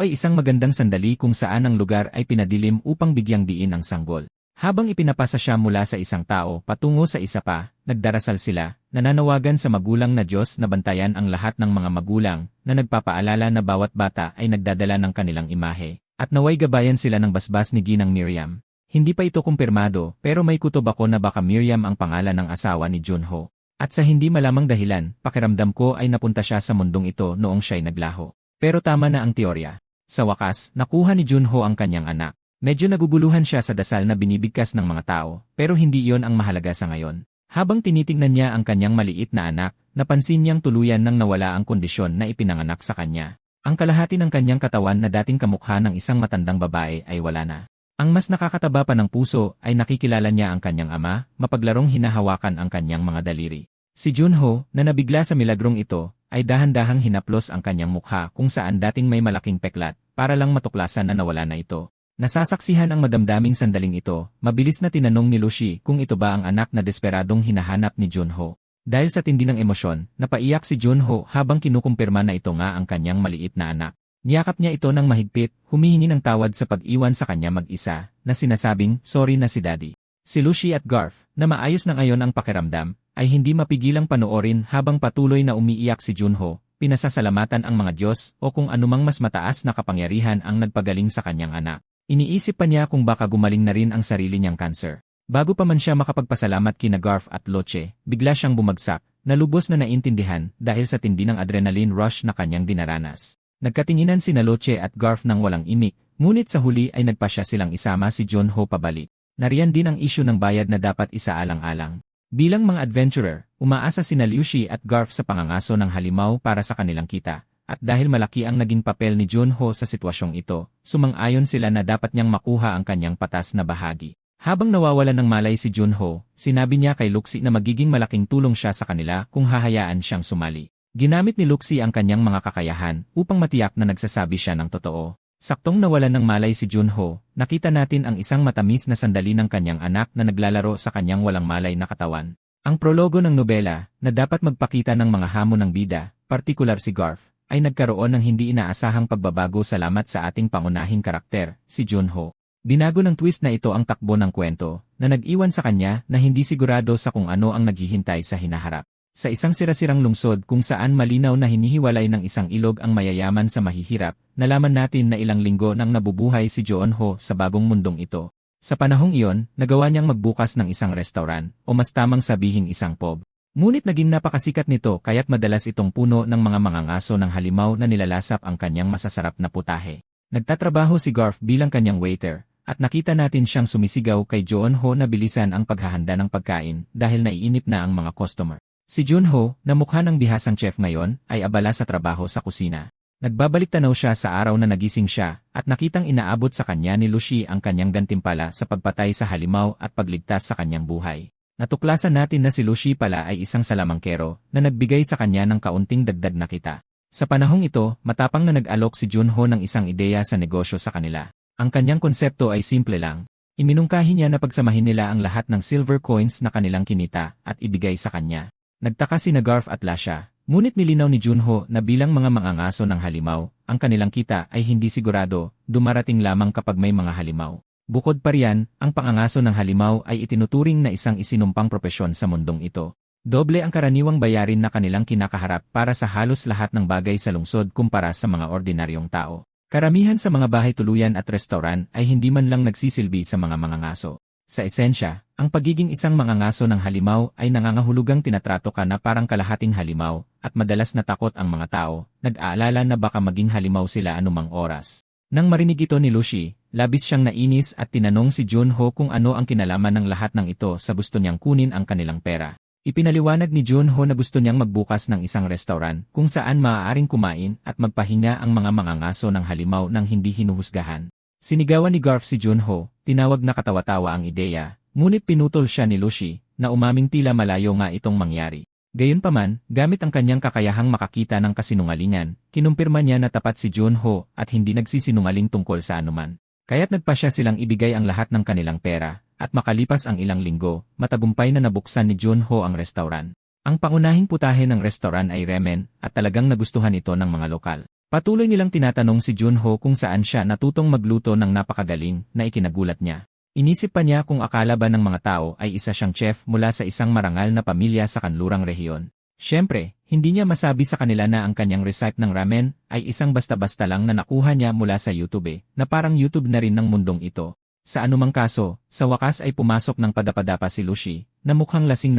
ay isang magandang sandali kung saan ang lugar ay pinadilim upang bigyang diin ang sanggol. Habang ipinapasa siya mula sa isang tao patungo sa isa pa, nagdarasal sila, nananawagan sa magulang na Diyos na bantayan ang lahat ng mga magulang na nagpapaalala na bawat bata ay nagdadala ng kanilang imahe, at naway gabayan sila ng basbas ni Ginang Miriam. Hindi pa ito kumpirmado pero may kutob ako na baka Miriam ang pangalan ng asawa ni Junho. At sa hindi malamang dahilan, pakiramdam ko ay napunta siya sa mundong ito noong siya'y naglaho. Pero tama na ang teorya. Sa wakas, nakuha ni Junho ang kanyang anak. Medyo naguguluhan siya sa dasal na binibigkas ng mga tao, pero hindi iyon ang mahalaga sa ngayon. Habang tinitingnan niya ang kanyang maliit na anak, napansin niyang tuluyan nang nawala ang kondisyon na ipinanganak sa kanya. Ang kalahati ng kanyang katawan na dating kamukha ng isang matandang babae ay wala na. Ang mas nakakataba pa ng puso ay nakikilala niya ang kanyang ama, mapaglarong hinahawakan ang kanyang mga daliri. Si Junho, na nabigla sa milagrong ito, ay dahan-dahang hinaplos ang kanyang mukha kung saan dating may malaking peklat, para lang matuklasan na nawala na ito. Nasasaksihan ang madamdaming sandaling ito, mabilis na tinanong ni Lucy kung ito ba ang anak na desperadong hinahanap ni Junho. Dahil sa tindi ng emosyon, napaiyak si Junho habang kinukumpirma na ito nga ang kanyang maliit na anak. Niyakap niya ito ng mahigpit, humihingi ng tawad sa pag-iwan sa kanya mag-isa, na sinasabing, sorry na si Daddy. Si Lucy at Garth, na maayos na ngayon ang pakiramdam, ay hindi mapigilang panoorin habang patuloy na umiiyak si Junho, pinasasalamatan ang mga Diyos o kung anumang mas mataas na kapangyarihan ang nagpagaling sa kanyang anak. Iniisip pa niya kung baka gumaling na rin ang sarili niyang cancer. Bago pa man siya makapagpasalamat kina Garth at Loche, bigla siyang bumagsak, na lubos na naintindihan dahil sa tindi ng adrenaline rush na kanyang dinaranas. Nagkatinginan sina Loche at Garth ng walang imik, ngunit sa huli ay nagpasya silang isama si Junho pabalik. Nariyan din ang isyu ng bayad na dapat isaalang-alang. Bilang mga adventurer, umaasa sina Lucy at Garth sa pangangaso ng halimaw para sa kanilang kita. At dahil malaki ang naging papel ni Junho sa sitwasyong ito, sumang-ayon sila na dapat niyang makuha ang kanyang patas na bahagi. Habang nawawalan ng malay si Junho, sinabi niya kay Luxi na magiging malaking tulong siya sa kanila kung hahayaan siyang sumali. Ginamit ni Luxi ang kanyang mga kakayahan upang matiyak na nagsasabi siya ng totoo. Saktong nawalan ng malay si Junho, nakita natin ang isang matamis na sandali ng kanyang anak na naglalaro sa kanyang walang malay na katawan. Ang prologo ng nobela, na dapat magpakita ng mga hamon ng bida, partikular si Garth, ay nagkaroon ng hindi inaasahang pagbabago salamat sa ating pangunahing karakter, si Junho. Binago ng twist na ito ang takbo ng kwento, na nag-iwan sa kanya na hindi sigurado sa kung ano ang naghihintay sa hinaharap. Sa isang sirasirang lungsod kung saan malinaw na hinihiwalay ng isang ilog ang mayayaman sa mahihirap, nalaman natin na ilang linggo nang nabubuhay si Junho sa bagong mundong ito. Sa panahong iyon, nagawa niyang magbukas ng isang restaurant, o mas tamang sabihing isang pub. Ngunit naging napakasikat nito kaya't madalas itong puno ng mga mangangaso ng halimaw na nilalasap ang kanyang masasarap na putahe. Nagtatrabaho si Garth bilang kanyang waiter, at nakita natin siyang sumisigaw kay Junho na bilisan ang paghahanda ng pagkain dahil naiinip na ang mga customer. Si Junho, na mukha ng bihasang chef ngayon, ay abala sa trabaho sa kusina. Nagbabalik tanaw siya sa araw na nagising siya, at nakitang inaabot sa kanya ni Lucy ang kanyang gantimpala sa pagpatay sa halimaw at pagligtas sa kanyang buhay. Natuklasan natin na si Lucy pala ay isang salamangkero na nagbigay sa kanya ng kaunting dagdag na kita. Sa panahong ito, matapang na nag-alok si Junho ng isang ideya sa negosyo sa kanila. Ang kanyang konsepto ay simple lang. Iminungkahi niya na pagsamahin nila ang lahat ng silver coins na kanilang kinita at ibigay sa kanya. Nagtaka sina Garth at Lasha, ngunit nilinaw ni Junho na bilang mga mangangaso ng halimaw, ang kanilang kita ay hindi sigurado, dumarating lamang kapag may mga halimaw. Bukod pa riyan, ang pangangaso ng halimaw ay itinuturing na isang isinumpang propesyon sa mundong ito. Doble ang karaniwang bayarin na kanilang kinakaharap para sa halos lahat ng bagay sa lungsod kumpara sa mga ordinaryong tao. Karamihan sa mga bahay tuluyan at restoran ay hindi man lang nagsisilbi sa mga mangangaso. Sa esensya, ang pagiging isang mangangaso ng halimaw ay nangangahulugang tinatrato ka na parang kalahating halimaw at madalas natakot ang mga tao, nag-aalala na baka maging halimaw sila anumang oras. Nang marinig ito ni Lucy, labis siyang nainis at tinanong si Junho kung ano ang kinalaman ng lahat ng ito sa gusto niyang kunin ang kanilang pera. Ipinaliwanag ni Junho na gusto niyang magbukas ng isang restaurant kung saan maaaring kumain at magpahinga ang mga mangangaso ng halimaw nang hindi hinuhusgahan. Sinigawan ni Garth si Junho, tinawag na katawa-tawa ang ideya, ngunit pinutol siya ni Lucy na umaming tila malayo nga itong mangyari. Gayunpaman, gamit ang kanyang kakayahang makakita ng kasinungalingan, kinumpirma niya na tapat si Junho at hindi nagsisinungaling tungkol sa anuman. Kaya't nagpasya silang ibigay ang lahat ng kanilang pera, at makalipas ang ilang linggo, matagumpay na nabuksan ni Junho ang restaurant. Ang pangunahing putahe ng restaurant ay ramen at talagang nagustuhan ito ng mga lokal. Patuloy nilang tinatanong si Junho kung saan siya natutong magluto ng napakagaling na ikinagulat niya. Inisip pa niya kung akala ba ng mga tao ay isa siyang chef mula sa isang marangal na pamilya sa kanlurang rehiyon. Siyempre, hindi niya masabi sa kanila na ang kanyang recipe ng ramen ay isang basta-basta lang na nakuha niya mula sa YouTube, na parang YouTube na rin ng mundong ito. Sa anumang kaso, sa wakas ay pumasok ng padapadapa si Lucy, na mukhang lasing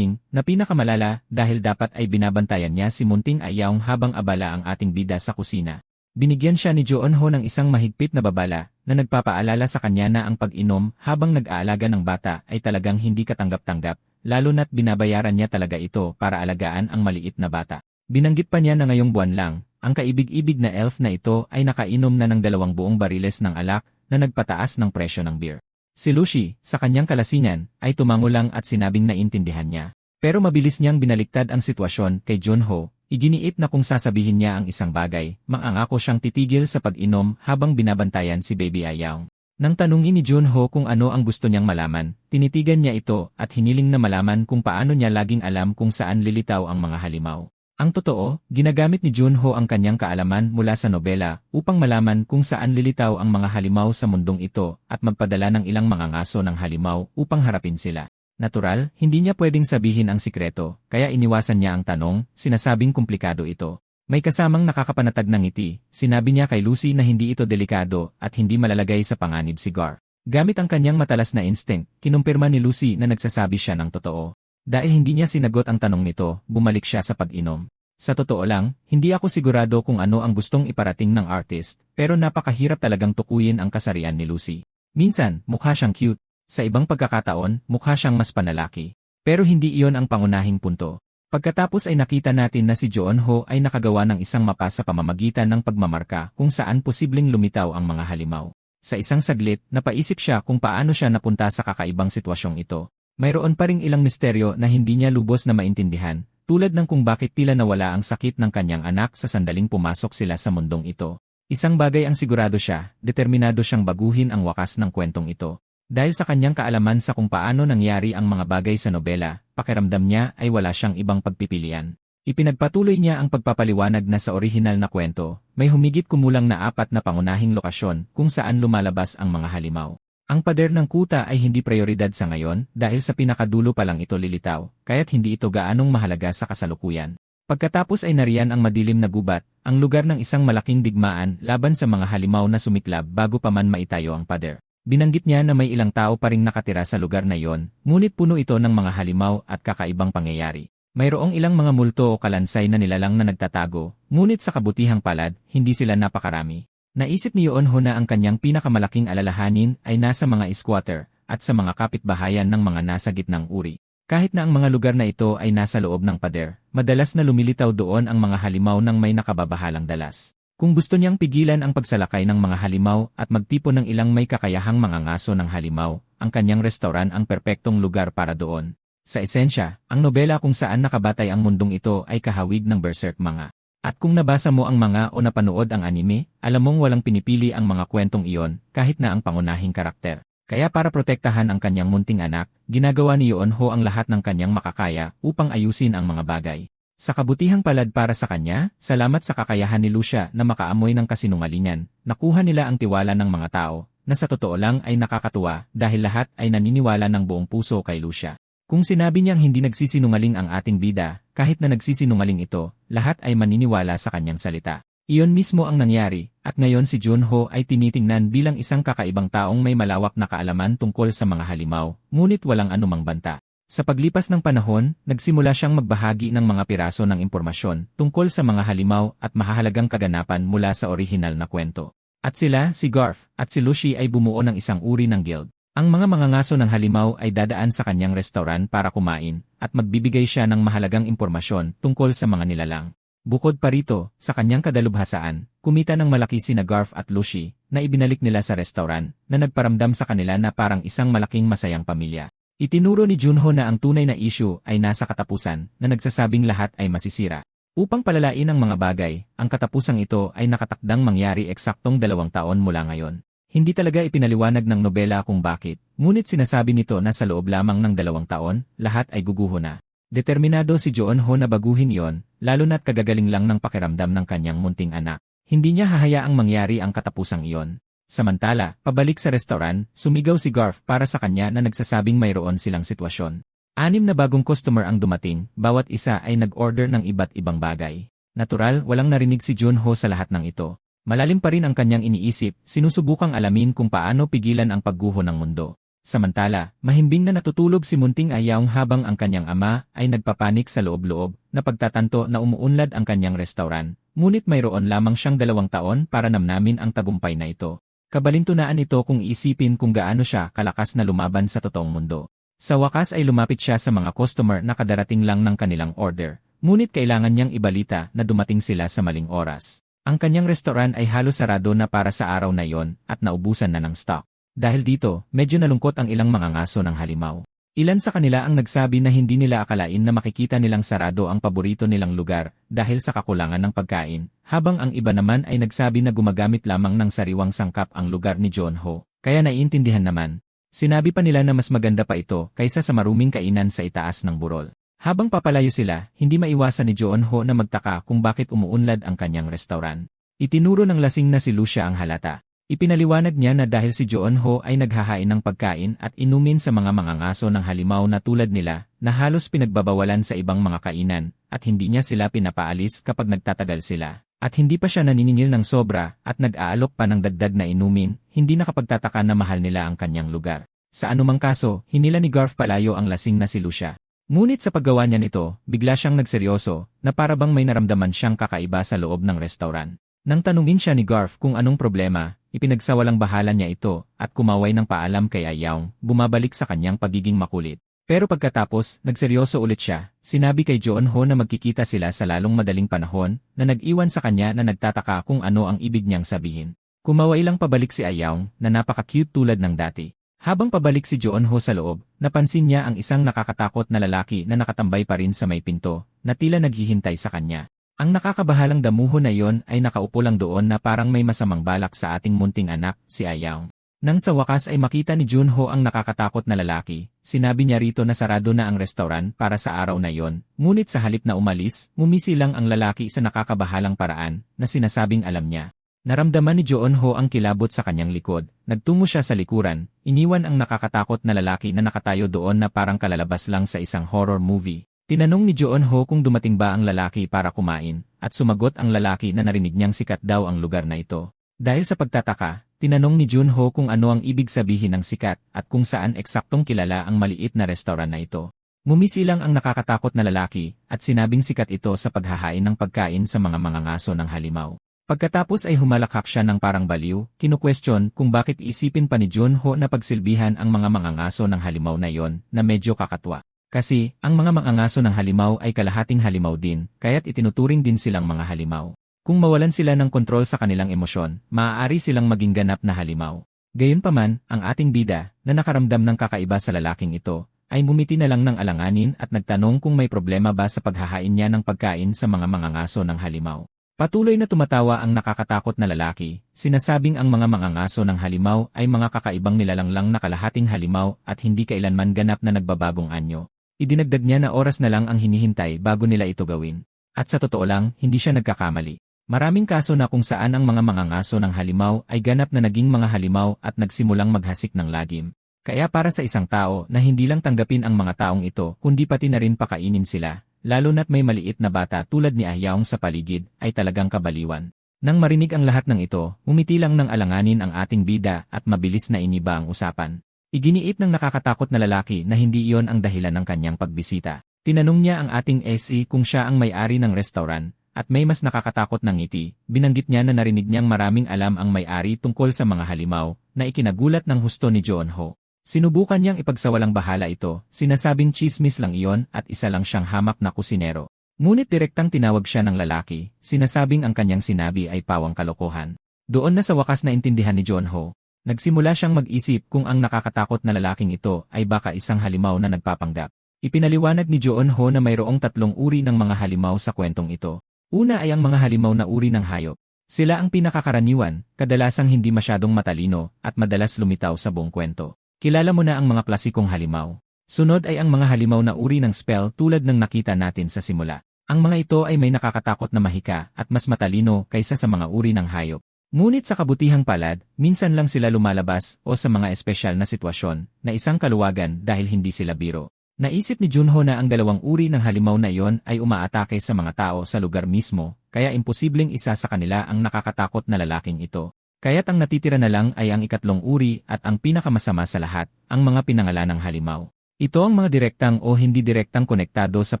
na pinakamalala dahil dapat ay binabantayan niya si Munting Ayaong habang abala ang ating bida sa kusina. Binigyan siya ni Junho ng isang mahigpit na babala na nagpapaalala sa kanya na ang pag-inom habang nag-aalaga ng bata ay talagang hindi katanggap-tanggap, lalo na't binabayaran niya talaga ito para alagaan ang maliit na bata. Binanggit pa niya na ngayong buwan lang, ang kaibig-ibig na elf na ito ay nakainom na ng 2 buong bariles ng alak na nagpataas ng presyo ng beer. Si Lucy, sa kanyang kalasingan, ay tumango lang at sinabing naintindihan niya. Pero mabilis niyang binaliktad ang sitwasyon kay Junho. Iginiit na kung sasabihin niya ang isang bagay, mangangako siyang titigil sa pag-inom habang binabantayan si Baby Ayaw. Nang tanungin ni Junho kung ano ang gusto niyang malaman, tinitigan niya ito at hiniling na malaman kung paano niya laging alam kung saan lilitaw ang mga halimaw. Ang totoo, ginagamit ni Junho ang kanyang kaalaman mula sa nobela upang malaman kung saan lilitaw ang mga halimaw sa mundong ito at magpadala ng ilang mga ngaso ng halimaw upang harapin sila. Natural, hindi niya pwedeng sabihin ang sikreto, kaya iniwasan niya ang tanong, sinasabing komplikado ito. May kasamang nakakapanatag ng ngiti, sinabi niya kay Lucy na hindi ito delikado at hindi malalagay sa panganib si Gar. Gamit ang kanyang matalas na instinct, kinumpirma ni Lucy na nagsasabi siya ng totoo. Dahil hindi niya sinagot ang tanong nito, bumalik siya sa pag-inom. Sa totoo lang, hindi ako sigurado kung ano ang gustong iparating ng artist, pero napakahirap talagang tukuyin ang kasarian ni Lucy. Minsan, mukha siyang cute. Sa ibang pagkakataon, mukha siyang mas panlalaki. Pero hindi iyon ang pangunahing punto. Pagkatapos ay nakita natin na si Junho ay nakagawa ng isang mapa sa pamamagitan ng pagmamarka kung saan posibleng lumitaw ang mga halimaw. Sa isang saglit, napaisip siya kung paano siya napunta sa kakaibang sitwasyong ito. Mayroon pa ring ilang misteryo na hindi niya lubos na maintindihan, tulad ng kung bakit tila nawala ang sakit ng kanyang anak sa sandaling pumasok sila sa mundong ito. Isang bagay ang sigurado siya, determinado siyang baguhin ang wakas ng kwentong ito. Dahil sa kanyang kaalaman sa kung paano nangyari ang mga bagay sa nobela, pakiramdam niya ay wala siyang ibang pagpipilian. Ipinagpatuloy niya ang pagpapaliwanag na sa orihinal na kwento, may humigit kumulang na 4 na pangunahing lokasyon kung saan lumalabas ang mga halimaw. Ang pader ng kuta ay hindi prioridad sa ngayon dahil sa pinakadulo pa lang ito lilitaw, kaya't hindi ito gaanong mahalaga sa kasalukuyan. Pagkatapos ay nariyan ang madilim na gubat, ang lugar ng isang malaking digmaan laban sa mga halimaw na sumiklab bago pa man maitayo ang pader. Binanggit niya na may ilang tao pa ring nakatira sa lugar na iyon, ngunit puno ito ng mga halimaw at kakaibang pangyayari. Mayroong ilang mga multo o kalansay na nilalang na nagtatago, ngunit sa kabutihang palad, hindi sila napakarami. Naisip ni Junho na ang kanyang pinakamalaking alalahanin ay nasa mga squatter at sa mga kapitbahayan ng mga nasa gitnang uri. Kahit na ang mga lugar na ito ay nasa loob ng pader, madalas na lumilitaw doon ang mga halimaw ng may nakababahalang dalas. Kung gusto niyang pigilan ang pagsalakay ng mga halimaw at magtipon ng ilang may kakayahang mga ngaso ng halimaw, ang kanyang restaurant ang perpektong lugar para doon. Sa esensya, ang nobela kung saan nakabatay ang mundong ito ay kahawig ng Berserk mga. At kung nabasa mo ang mga o napanood ang anime, alam mong walang pinipili ang mga kwentong iyon kahit na ang pangunahing karakter. Kaya para protektahan ang kanyang munting anak, ginagawa ni Junho ang lahat ng kanyang makakaya upang ayusin ang mga bagay. Sa kabutihang palad para sa kanya, salamat sa kakayahan ni Lucia na makaamoy ng kasinungalingan, nakuha nila ang tiwala ng mga tao, na sa totoo lang ay nakakatuwa dahil lahat ay naniniwala ng buong puso kay Lucia. Kung sinabi niyang hindi nagsisinungaling ang ating bida, kahit na nagsisinungaling ito, lahat ay maniniwala sa kanyang salita. Iyon mismo ang nangyari, at ngayon si Junho ay tinitingnan bilang isang kakaibang taong may malawak na kaalaman tungkol sa mga halimaw, ngunit walang anumang banta. Sa paglipas ng panahon, nagsimula siyang magbahagi ng mga piraso ng impormasyon tungkol sa mga halimaw at mahahalagang kaganapan mula sa orihinal na kwento. At sila, si Garf, at si Lucy ay bumuo ng isang uri ng guild. Ang mga mangangaso ng halimaw ay dadaan sa kanyang restaurant para kumain, at magbibigay siya ng mahalagang impormasyon tungkol sa mga nilalang. Bukod pa rito, sa kanyang kadalubhasaan, kumita ng malaki sina Garf at Lucy, na ibinalik nila sa restaurant, na nagparamdam sa kanila na parang isang malaking masayang pamilya. Itinuro ni Junho na ang tunay na issue ay nasa katapusan, na nagsasabing lahat ay masisira. Upang palalain ang mga bagay, ang katapusang ito ay nakatakdang mangyari eksaktong 2 taon mula ngayon. Hindi talaga ipinaliwanag ng nobela kung bakit, ngunit sinasabi nito na sa loob lamang ng 2 taon, lahat ay guguho na. Determinado si Joon-ho na baguhin yon, lalo na't kagagaling lang ng pakiramdam ng kanyang munting anak. Hindi niya hahayaang mangyari ang katapusang iyon. Samantala, pabalik sa restoran, sumigaw si Garf para sa kanya na nagsasabing mayroon silang sitwasyon. 6 na bagong customer ang dumating, bawat isa ay nag-order ng iba't ibang bagay. Natural, walang narinig si Joon-ho sa lahat ng ito. Malalim pa rin ang kanyang iniisip, sinusubukang alamin kung paano pigilan ang pagguho ng mundo. Samantala, mahimbing na natutulog si Munting Ayaong habang ang kanyang ama ay nagpapanik sa loob-loob na pagtatanto na umuunlad ang kanyang restauran, ngunit mayroon lamang siyang 2 taon para namnamin ang tagumpay na ito. Kabalintunaan ito kung iisipin kung gaano siya kalakas na lumaban sa totoong mundo. Sa wakas ay lumapit siya sa mga customer na kadarating lang ng kanilang order, ngunit kailangan niyang ibalita na dumating sila sa maling oras. Ang kanyang restaurant ay halos sarado na para sa araw na yon at naubusan na ng stock. Dahil dito, medyo nalungkot ang ilang mga ngaso ng halimaw. Ilan sa kanila ang nagsabi na hindi nila akalain na makikita nilang sarado ang paborito nilang lugar dahil sa kakulangan ng pagkain, habang ang iba naman ay nagsabi na gumagamit lamang ng sariwang sangkap ang lugar ni Joon-ho. Kaya naiintindihan naman. Sinabi pa nila na mas maganda pa ito kaysa sa maruming kainan sa itaas ng burol. Habang papalayo sila, hindi maiwasan ni Joon-ho na magtaka kung bakit umuunlad ang kanyang restaurant. Itinuro ng lasing na si Lucia ang halata. Ipinaliwanag niya na dahil si Joon-ho ay naghahain ng pagkain at inumin sa mga mangangaso ng halimaw na tulad nila na halos pinagbabawalan sa ibang mga kainan at hindi niya sila pinapaalis kapag nagtatagal sila. At hindi pa siya naniningil ng sobra at nag-aalok pa ng dagdag na inumin, hindi nakapagtataka na mahal nila ang kanyang lugar. Sa anumang kaso, hinila ni Garf palayo ang lasing na si Lucia. Ngunit sa paggawa niya nito, bigla siyang nagseryoso na para bang may naramdaman siyang kakaiba sa loob ng restaurant. Nang tanungin siya ni Garf kung anong problema, ipinagsawalang bahala niya ito at kumaway ng paalam kay Ayaong, bumabalik sa kanyang pagiging makulit. Pero pagkatapos, nagseryoso ulit siya, sinabi kay Joon-ho na magkikita sila sa lalong madaling panahon na nag-iwan sa kanya na nagtataka kung ano ang ibig niyang sabihin. Kumaway lang pabalik si Ayaong na napaka-cute tulad ng dati. Habang pabalik si Joon-ho sa loob, napansin niya ang isang nakakatakot na lalaki na nakatambay pa rin sa may pinto, na tila naghihintay sa kanya. Ang nakakabahalang damuho na iyon ay nakaupo lang doon na parang may masamang balak sa ating munting anak, si Ayaong. Nang sa wakas ay makita ni Joon-ho ang nakakatakot na lalaki, sinabi niya rito na sarado na ang restaurant para sa araw na iyon, ngunit sa halip na umalis, ngumisi lang ang lalaki sa nakakabahalang paraan na sinasabing alam niya. Naramdaman ni Joon-ho ang kilabot sa kanyang likod, nagtungo siya sa likuran, iniwan ang nakakatakot na lalaki na nakatayo doon na parang kalalabas lang sa isang horror movie. Tinanong ni Joon-ho kung dumating ba ang lalaki para kumain, at sumagot ang lalaki na narinig niyang sikat daw ang lugar na ito. Dahil sa pagtataka, tinanong ni Joon-ho kung ano ang ibig sabihin ng sikat at kung saan eksaktong kilala ang maliit na restaurant na ito. Ngumisi lang ang nakakatakot na lalaki at sinabing sikat ito sa paghahain ng pagkain sa mga mangangaso ng halimaw. Pagkatapos ay humalakhak siya ng parang baliw, kinukwestiyon kung bakit isipin pa ni Joon-ho na pagsilbihan ang mga mangangaso ng halimaw na iyon na medyo kakatwa. Kasi, ang mga mangangaso ng halimaw ay kalahating halimaw din, kaya't itinuturing din silang mga halimaw. Kung mawalan sila ng kontrol sa kanilang emosyon, maaari silang maging ganap na halimaw. Gayunpaman, ang ating bida, na nakaramdam ng kakaiba sa lalaking ito, ay bumiti na lang ng alanganin at nagtanong kung may problema ba sa paghahain niya ng pagkain sa mga mangangaso ng halimaw. Patuloy na tumatawa ang nakakatakot na lalaki, sinasabing ang mga mangangaso ng halimaw ay mga kakaibang nilalang lang na kalahating halimaw at hindi kailanman ganap na nagbabagong anyo. Idinagdag niya na oras na lang ang hinihintay bago nila ito gawin. At sa totoo lang, hindi siya nagkakamali. Maraming kaso na kung saan ang mga mangangaso ng halimaw ay ganap na naging mga halimaw at nagsimulang maghasik ng lagim. Kaya para sa isang tao na hindi lang tanggapin ang mga taong ito kundi pati na rin pakainin sila, lalo na't may maliit na bata tulad ni Ayaong sa paligid, ay talagang kabaliwan. Nang marinig ang lahat ng ito, umiti lang ng alanganin ang ating bida at mabilis na iniba ang usapan. Iginiit ng nakakatakot na lalaki na hindi iyon ang dahilan ng kanyang pagbisita. Tinanong niya ang ating SE kung siya ang may-ari ng restaurant, at may mas nakakatakot na ngiti, binanggit niya na narinig niyang maraming alam ang may-ari tungkol sa mga halimaw, na ikinagulat ng husto ni Joon-ho. Sinubukan niyang ipagsawalang bahala ito, sinasabing chismis lang iyon at isa lang siyang hamak na kusinero. Ngunit direktang tinawag siya ng lalaki, sinasabing ang kanyang sinabi ay pawang kalokohan. Doon na sa wakas na intindihan ni Joon-ho. Nagsimula siyang mag-isip kung ang nakakatakot na lalaking ito ay baka isang halimaw na nagpapanggap. Ipinaliwanag ni Joon-ho na mayroong 3 uri ng mga halimaw sa kwentong ito. Una ay ang mga halimaw na uri ng hayop. Sila ang pinakakaraniwan, kadalasang hindi masyadong matalino at madalas lumitaw sa buong kwento. Kilala mo na ang mga klasikong halimaw. Sunod ay ang mga halimaw na uri ng spell tulad ng nakita natin sa simula. Ang mga ito ay may nakakatakot na mahika at mas matalino kaysa sa mga uri ng hayop. Ngunit sa kabutihang palad, minsan lang sila lumalabas o sa mga espesyal na sitwasyon na isang kaluwagan dahil hindi sila biro. Naisip ni Junho na ang dalawang uri ng halimaw na iyon ay umaatake sa mga tao sa lugar mismo, kaya imposibleng isa sa kanila ang nakakatakot na lalaking ito. Kaya't ang natitira na lang ay ang ikatlong uri at ang pinakamasama sa lahat, ang mga pinangalanang halimaw. Ito ang mga direktang o hindi direktang konektado sa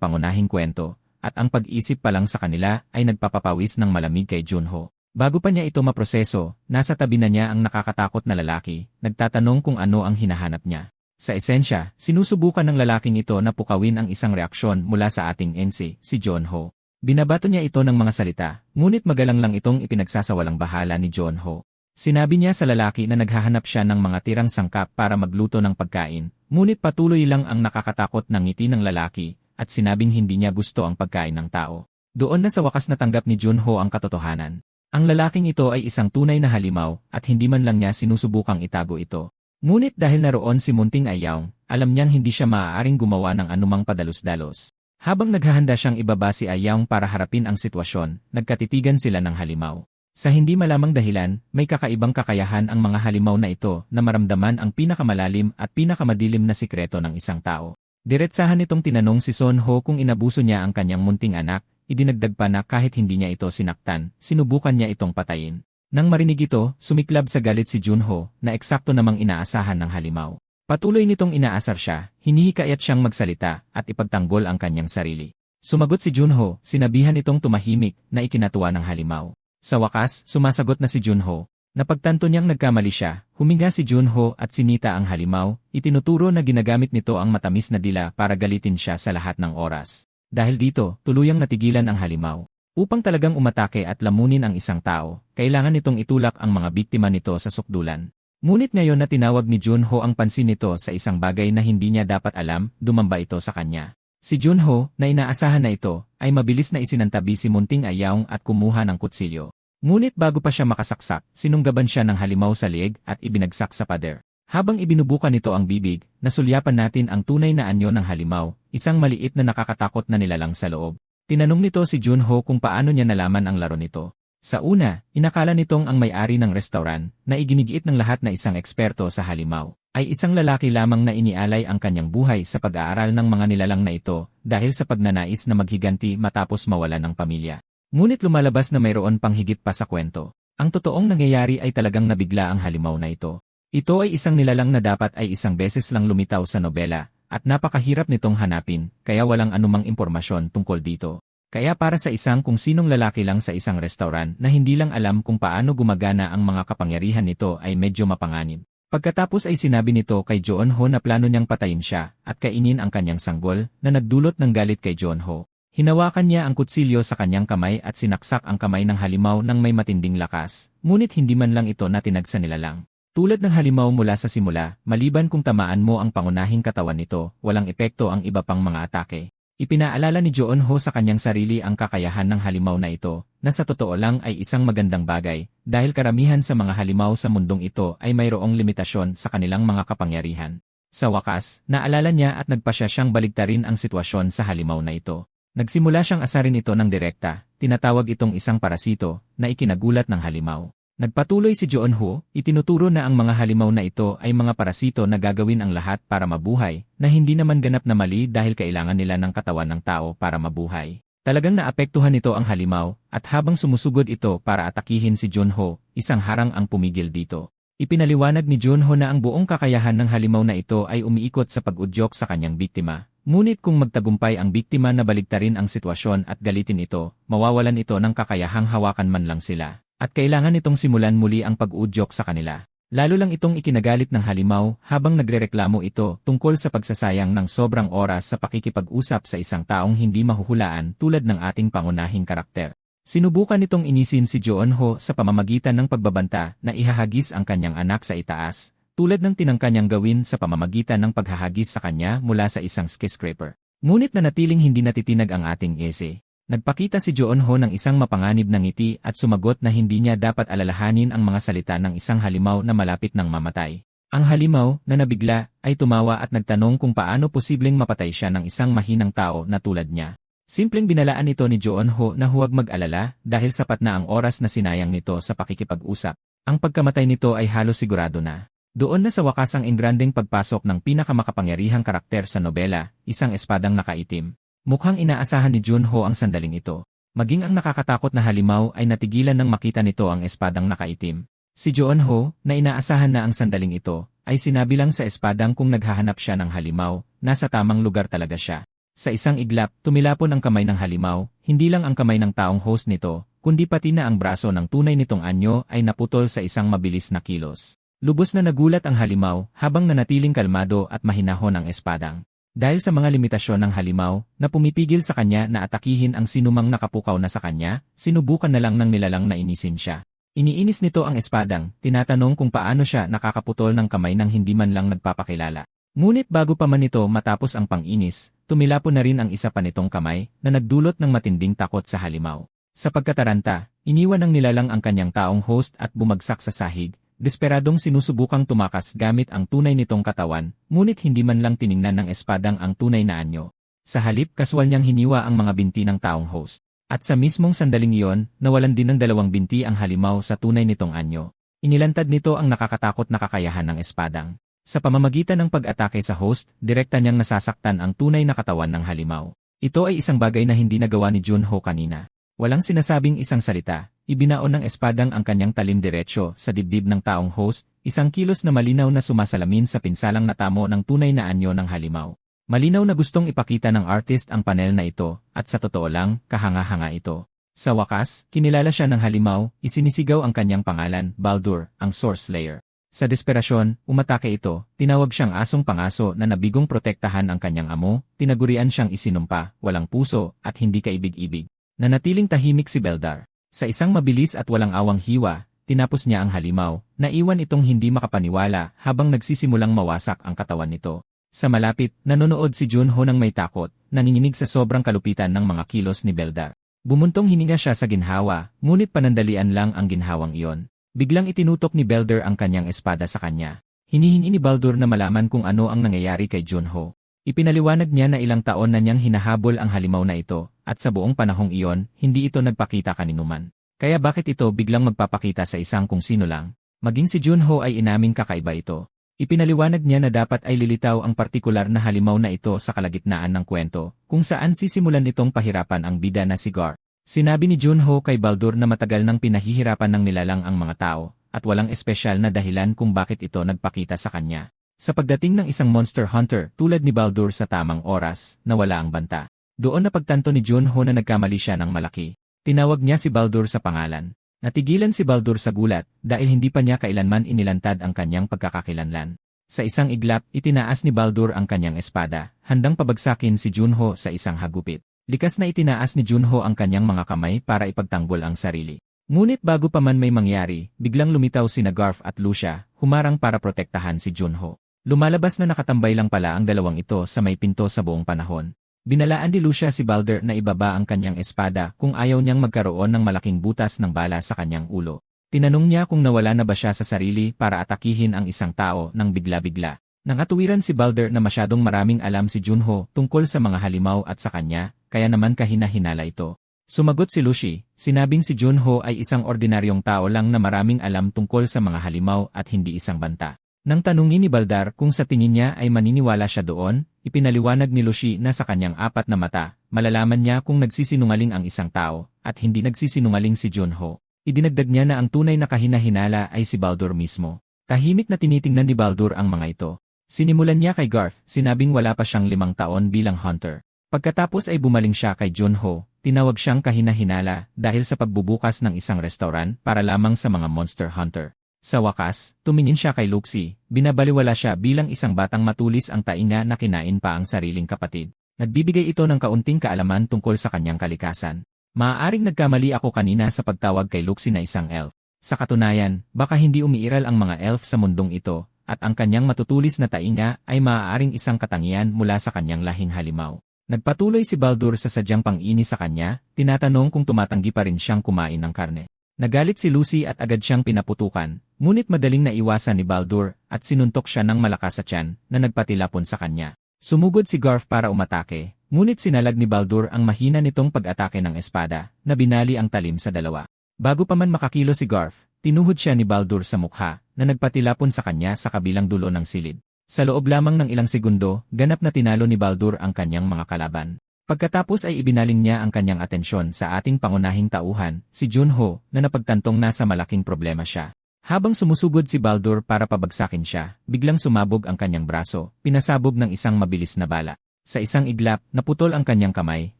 pangunahing kwento, at ang pag-isip pa lang sa kanila ay nagpapapawis ng malamig kay Junho. Bago pa niya ito maproseso, nasa tabi na niya ang nakakatakot na lalaki, nagtatanong kung ano ang hinahanap niya. Sa esensya, sinusubukan ng lalaking ito na pukawin ang isang reaksyon mula sa ating NC, si Junho. Binabato niya ito ng mga salita, ngunit magalang lang itong ipinagsasawalang bahala ni Junho. Sinabi niya sa lalaki na naghahanap siya ng mga tirang sangkap para magluto ng pagkain, ngunit patuloy lang ang nakakatakot na ngiti ng lalaki, at sinabing hindi niya gusto ang pagkain ng tao. Doon na sa wakas natanggap ni Junho ang katotohanan. Ang lalaking ito ay isang tunay na halimaw at hindi man lang niya sinusubukang itago ito. Ngunit dahil naroon si Munting Ayaw, alam niyang hindi siya maaaring gumawa ng anumang padalos-dalos. Habang naghahanda siyang ibaba si Ayaw para harapin ang sitwasyon, nagkatitigan sila ng halimaw. Sa hindi malamang dahilan, may kakaibang kakayahan ang mga halimaw na ito na maramdaman ang pinakamalalim at pinakamadilim na sikreto ng isang tao. Diretsahan nitong tinanong si Sonho kung inabuso niya ang kanyang munting anak, idinagdag pa na kahit hindi niya ito sinaktan, sinubukan niya itong patayin. Nang marinig ito, sumiklab sa galit si Junho na eksakto namang inaasahan ng halimaw. Patuloy nitong inaasar siya, hinihikayat siyang magsalita at ipagtanggol ang kanyang sarili. Sumagot si Junho, sinabihan itong tumahimik na ikinatuwa ng halimaw. Sa wakas, sumasagot na si Junho. Napagtanto niyang nagkamali siya, huminga si Junho at sinita ang halimaw, itinuturo na ginagamit nito ang matamis na dila para galitin siya sa lahat ng oras. Dahil dito, tuluyang natigilan ang halimaw. Upang talagang umatake at lamunin ang isang tao, kailangan nitong itulak ang mga biktima nito sa sukdulan. Ngunit ngayon na tinawag ni Junho ang pansin nito sa isang bagay na hindi niya dapat alam, dumamba ito sa kanya. Si Junho, na inaasahan na ito, ay mabilis na isinantabi si Munting Ayaw at kumuha ng kutsilyo. Ngunit bago pa siya makasaksak, sinunggaban siya ng halimaw sa leeg at ibinagsak sa pader. Habang ibinubukan nito ang bibig, nasulyapan natin ang tunay na anyo ng halimaw, isang maliit na nakakatakot na nilalang sa loob. Tinanong nito si Junho kung paano niya nalaman ang laro nito. Sa una, inakala nitong ang may-ari ng restaurant, na iginigiit ng lahat na isang eksperto sa halimaw, ay isang lalaki lamang na inialay ang kanyang buhay sa pag-aaral ng mga nilalang na ito dahil sa pagnanais na maghiganti matapos mawala ng pamilya. Ngunit lumalabas na mayroon pang higit pa sa kwento. Ang totoong nangyayari ay talagang nabigla ang halimaw na ito. Ito ay isang nilalang na dapat ay isang beses lang lumitaw sa nobela, at napakahirap nitong hanapin, kaya walang anumang impormasyon tungkol dito. Kaya para sa isang kung sinong lalaki lang sa isang restaurant na hindi lang alam kung paano gumagana ang mga kapangyarihan nito ay medyo mapanganib. Pagkatapos ay sinabi nito kay Junho na plano niyang patayin siya at kainin ang kanyang sanggol na nagdulot ng galit kay Junho. Hinawakan niya ang kutsilyo sa kanyang kamay at sinaksak ang kamay ng halimaw ng may matinding lakas, ngunit hindi man lang ito natinag sa nilalang. Tulad ng halimaw mula sa simula, maliban kung tamaan mo ang pangunahing katawan nito, walang epekto ang iba pang mga atake. Ipinaalala ni Junho sa kanyang sarili ang kakayahan ng halimaw na ito, na sa totoo lang ay isang magandang bagay, dahil karamihan sa mga halimaw sa mundong ito ay mayroong limitasyon sa kanilang mga kapangyarihan. Sa wakas, naalala niya at nagpasya siyang baligtarin ang sitwasyon sa halimaw na ito. Nagsimula siyang asarin ito ng direkta, tinatawag itong isang parasito, na ikinagulat ng halimaw. Nagpatuloy si Junho, itinuturo na ang mga halimaw na ito ay mga parasito na gagawin ang lahat para mabuhay, na hindi naman ganap na mali dahil kailangan nila ng katawan ng tao para mabuhay. Talagang naapektuhan nito ang halimaw, at habang sumusugod ito para atakihin si Junho, isang harang ang pumigil dito. Ipinaliwanag ni Junho na ang buong kakayahan ng halimaw na ito ay umiikot sa pag-udyok sa kanyang biktima. Ngunit kung magtagumpay ang biktima na baligtarin ang sitwasyon at galitin ito, mawawalan ito ng kakayahang hawakan man lang sila. At kailangan itong simulan muli ang pag-udyok sa kanila. Lalo lang itong ikinagalit ng halimaw habang nagrereklamo ito tungkol sa pagsasayang ng sobrang oras sa pakikipag-usap sa isang taong hindi mahuhulaan tulad ng ating pangunahing karakter. Sinubukan nitong inisin si Junho sa pamamagitan ng pagbabanta na ihahagis ang kanyang anak sa itaas, tulad ng tinangkanyang gawin sa pamamagitan ng paghahagis sa kanya mula sa isang skyscraper. Ngunit nanatiling hindi natitinag ang ating ese. Nagpakita si Joon-ho ng isang mapanganib na ngiti at sumagot na hindi niya dapat alalahanin ang mga salita ng isang halimaw na malapit ng mamatay. Ang halimaw, na nabigla, ay tumawa at nagtanong kung paano posibleng mapatay siya ng isang mahinang tao na tulad niya. Simpleng binalaan ito ni Joon-ho na huwag mag-alala dahil sapat na ang oras na sinayang nito sa pakikipag-usap. Ang pagkamatay nito ay halos sigurado na. Doon na sa wakas ang engrandeng pagpasok ng pinakamakapangyarihang karakter sa nobela, isang espadang nakaitim. Mukhang inaasahan ni Junho ang sandaling ito. Maging ang nakakatakot na halimaw ay natigilan nang makita nito ang espadang nakaitim. Si Joon-ho, na inaasahan na ang sandaling ito, ay sinabi lang sa espadang kung naghahanap siya ng halimaw, nasa tamang lugar talaga siya. Sa isang iglap, tumilapon ang kamay ng halimaw, hindi lang ang kamay ng taong host nito, kundi pati na ang braso ng tunay nitong anyo ay naputol sa isang mabilis na kilos. Lubos na nagulat ang halimaw habang nanatiling kalmado at mahinahon ang espadang. Dahil sa mga limitasyon ng halimaw na pumipigil sa kanya na atakihin ang sinumang nakapukaw na sa kanya, sinubukan na lang ng nilalang na inisin siya. Iniinis nito ang espadang, tinatanong kung paano siya nakakaputol ng kamay nang hindi man lang nagpapakilala. Ngunit bago pa man ito matapos ang pang-inis, tumilapon na rin ang isa pa nitong kamay na nagdulot ng matinding takot sa halimaw. Sa pagkataranta, iniwan ng nilalang ang kanyang taong host at bumagsak sa sahig. Desperadong sinusubukang tumakas gamit ang tunay nitong katawan, ngunit hindi man lang tiningnan ng espadang ang tunay na anyo. Sa halip, kaswal niyang hiniwa ang mga binti ng taong host. At sa mismong sandaling iyon, nawalan din ng 2 binti ang halimaw sa tunay nitong anyo. Inilantad nito ang nakakatakot na kakayahan ng espadang. Sa pamamagitan ng pag-atake sa host, direkta niyang nasasaktan ang tunay na katawan ng halimaw. Ito ay isang bagay na hindi nagawa ni Junho kanina. Walang sinasabing isang salita. Ibinaon ng espadang ang kanyang talim diretsyo sa dibdib ng taong host, isang kilos na malinaw na sumasalamin sa pinsalang natamo ng tunay na anyo ng halimaw. Malinaw na gustong ipakita ng artist ang panel na ito, at sa totoo lang, kahanga-hanga ito. Sa wakas, kinilala siya ng halimaw, isinisigaw ang kanyang pangalan, Baldur, ang Source Slayer. Sa desperasyon, umatake ito, tinawag siyang asong pangaso na nabigong protektahan ang kanyang amo, tinagurian siyang isinumpa, walang puso, at hindi kaibig-ibig. Nanatiling tahimik si Beldar. Sa isang mabilis at walang awang hiwa, tinapos niya ang halimaw, naiwan itong hindi makapaniwala habang nagsisimulang mawasak ang katawan nito. Sa malapit, nanonood si Junho ng may takot, nanginginig sa sobrang kalupitan ng mga kilos ni Beldar. Bumuntong hininga siya sa ginhawa, ngunit panandalian lang ang ginhawang iyon. Biglang itinutok ni Beldar ang kanyang espada sa kanya. Hinihingi ni Baldur na malaman kung ano ang nangyayari kay Junho. Ipinaliwanag niya na ilang taon na niyang hinahabol ang halimaw na ito, at sa buong panahong iyon, hindi ito nagpakita kaninuman. Kaya bakit ito biglang magpapakita sa isang kung sino lang? Maging si Junho ay inaming kakaiba ito. Ipinaliwanag niya na dapat ay lilitaw ang partikular na halimaw na ito sa kalagitnaan ng kwento, kung saan sisimulan itong pahirapan ang bida na si Gar. Sinabi ni Junho kay Baldur na matagal nang pinahihirapan ng nilalang ang mga tao, at walang espesyal na dahilan kung bakit ito nagpakita sa kanya. Sa pagdating ng isang monster hunter tulad ni Baldur sa tamang oras, nawala ang banta. Doon napagtanto ni Junho na nagkamali siya ng malaki. Tinawag niya si Baldur sa pangalan. Natigilan si Baldur sa gulat dahil hindi pa niya kailanman inilantad ang kanyang pagkakakilanlan. Sa isang iglap, itinaas ni Baldur ang kanyang espada, handang pabagsakin si Junho sa isang hagupit. Likas na itinaas ni Junho ang kanyang mga kamay para ipagtanggol ang sarili. Ngunit bago pa man may mangyari, biglang lumitaw sina Garf at Lucia, humarang para protektahan si Junho. Lumalabas na nakatambay lang pala ang dalawang ito sa may pinto sa buong panahon. Binalaan ni Lucia si Baldur na ibaba ang kanyang espada kung ayaw niyang magkaroon ng malaking butas ng bala sa kanyang ulo. Tinanong niya kung nawala na ba siya sa sarili para atakihin ang isang tao nang bigla-bigla. Nangatuwiran si Baldur na masyadong maraming alam si Junho tungkol sa mga halimaw at sa kanya, kaya naman kahina-hinala ito. Sumagot si Lucy, sinabing si Junho ay isang ordinaryong tao lang na maraming alam tungkol sa mga halimaw at hindi isang banta. Nang tanungin ni Baldar kung sa tingin niya ay maniniwala siya doon, ipinaliwanag ni Lucy na sa kanyang 4 na mata, malalaman niya kung nagsisinungaling ang isang tao, at hindi nagsisinungaling si Junho. Idinagdag niya na ang tunay na kahina-hinala ay si Baldur mismo. Tahimik na tinitingnan ni Baldur ang mga ito. Sinimulan niya kay Garth, sinabing wala pa siyang 5 taon bilang hunter. Pagkatapos ay bumaling siya kay Junho, tinawag siyang kahina-hinala dahil sa pagbubukas ng isang restaurant para lamang sa mga monster hunter. Sa wakas, tumingin siya kay Luxie, binabaliwala siya bilang isang batang matulis ang tainga na kinain pa ang sariling kapatid. Nagbibigay ito ng kaunting kaalaman tungkol sa kanyang kalikasan. Maaaring nagkamali ako kanina sa pagtawag kay Luxie na isang elf. Sa katunayan, baka hindi umiiral ang mga elf sa mundong ito, at ang kanyang matutulis na tainga ay maaaring isang katangian mula sa kanyang lahing halimaw. Nagpatuloy si Baldur sa sadyang pang-inis sa kanya, tinatanong kung tumatanggi pa rin siyang kumain ng karne. Nagalit si Lucy at agad siyang pinaputukan, ngunit madaling naiwasan ni Baldur at sinuntok siya ng malakas sa tiyan na nagpatilapon sa kanya. Sumugod si Garf para umatake, ngunit sinalag ni Baldur ang mahina nitong pag-atake ng espada na binali ang talim sa dalawa. Bago pa man makakilo si Garf, tinuhod siya ni Baldur sa mukha na nagpatilapon sa kanya sa kabilang dulo ng silid. Sa loob lamang ng ilang segundo, ganap na tinalo ni Baldur ang kanyang mga kalaban. Pagkatapos ay ibinaling niya ang kanyang atensyon sa ating pangunahing tauhan, si Junho, na napagtantong nasa malaking problema siya. Habang sumusugod si Baldur para pabagsakin siya, biglang sumabog ang kanyang braso, pinasabog ng isang mabilis na bala. Sa isang iglap, naputol ang kanyang kamay,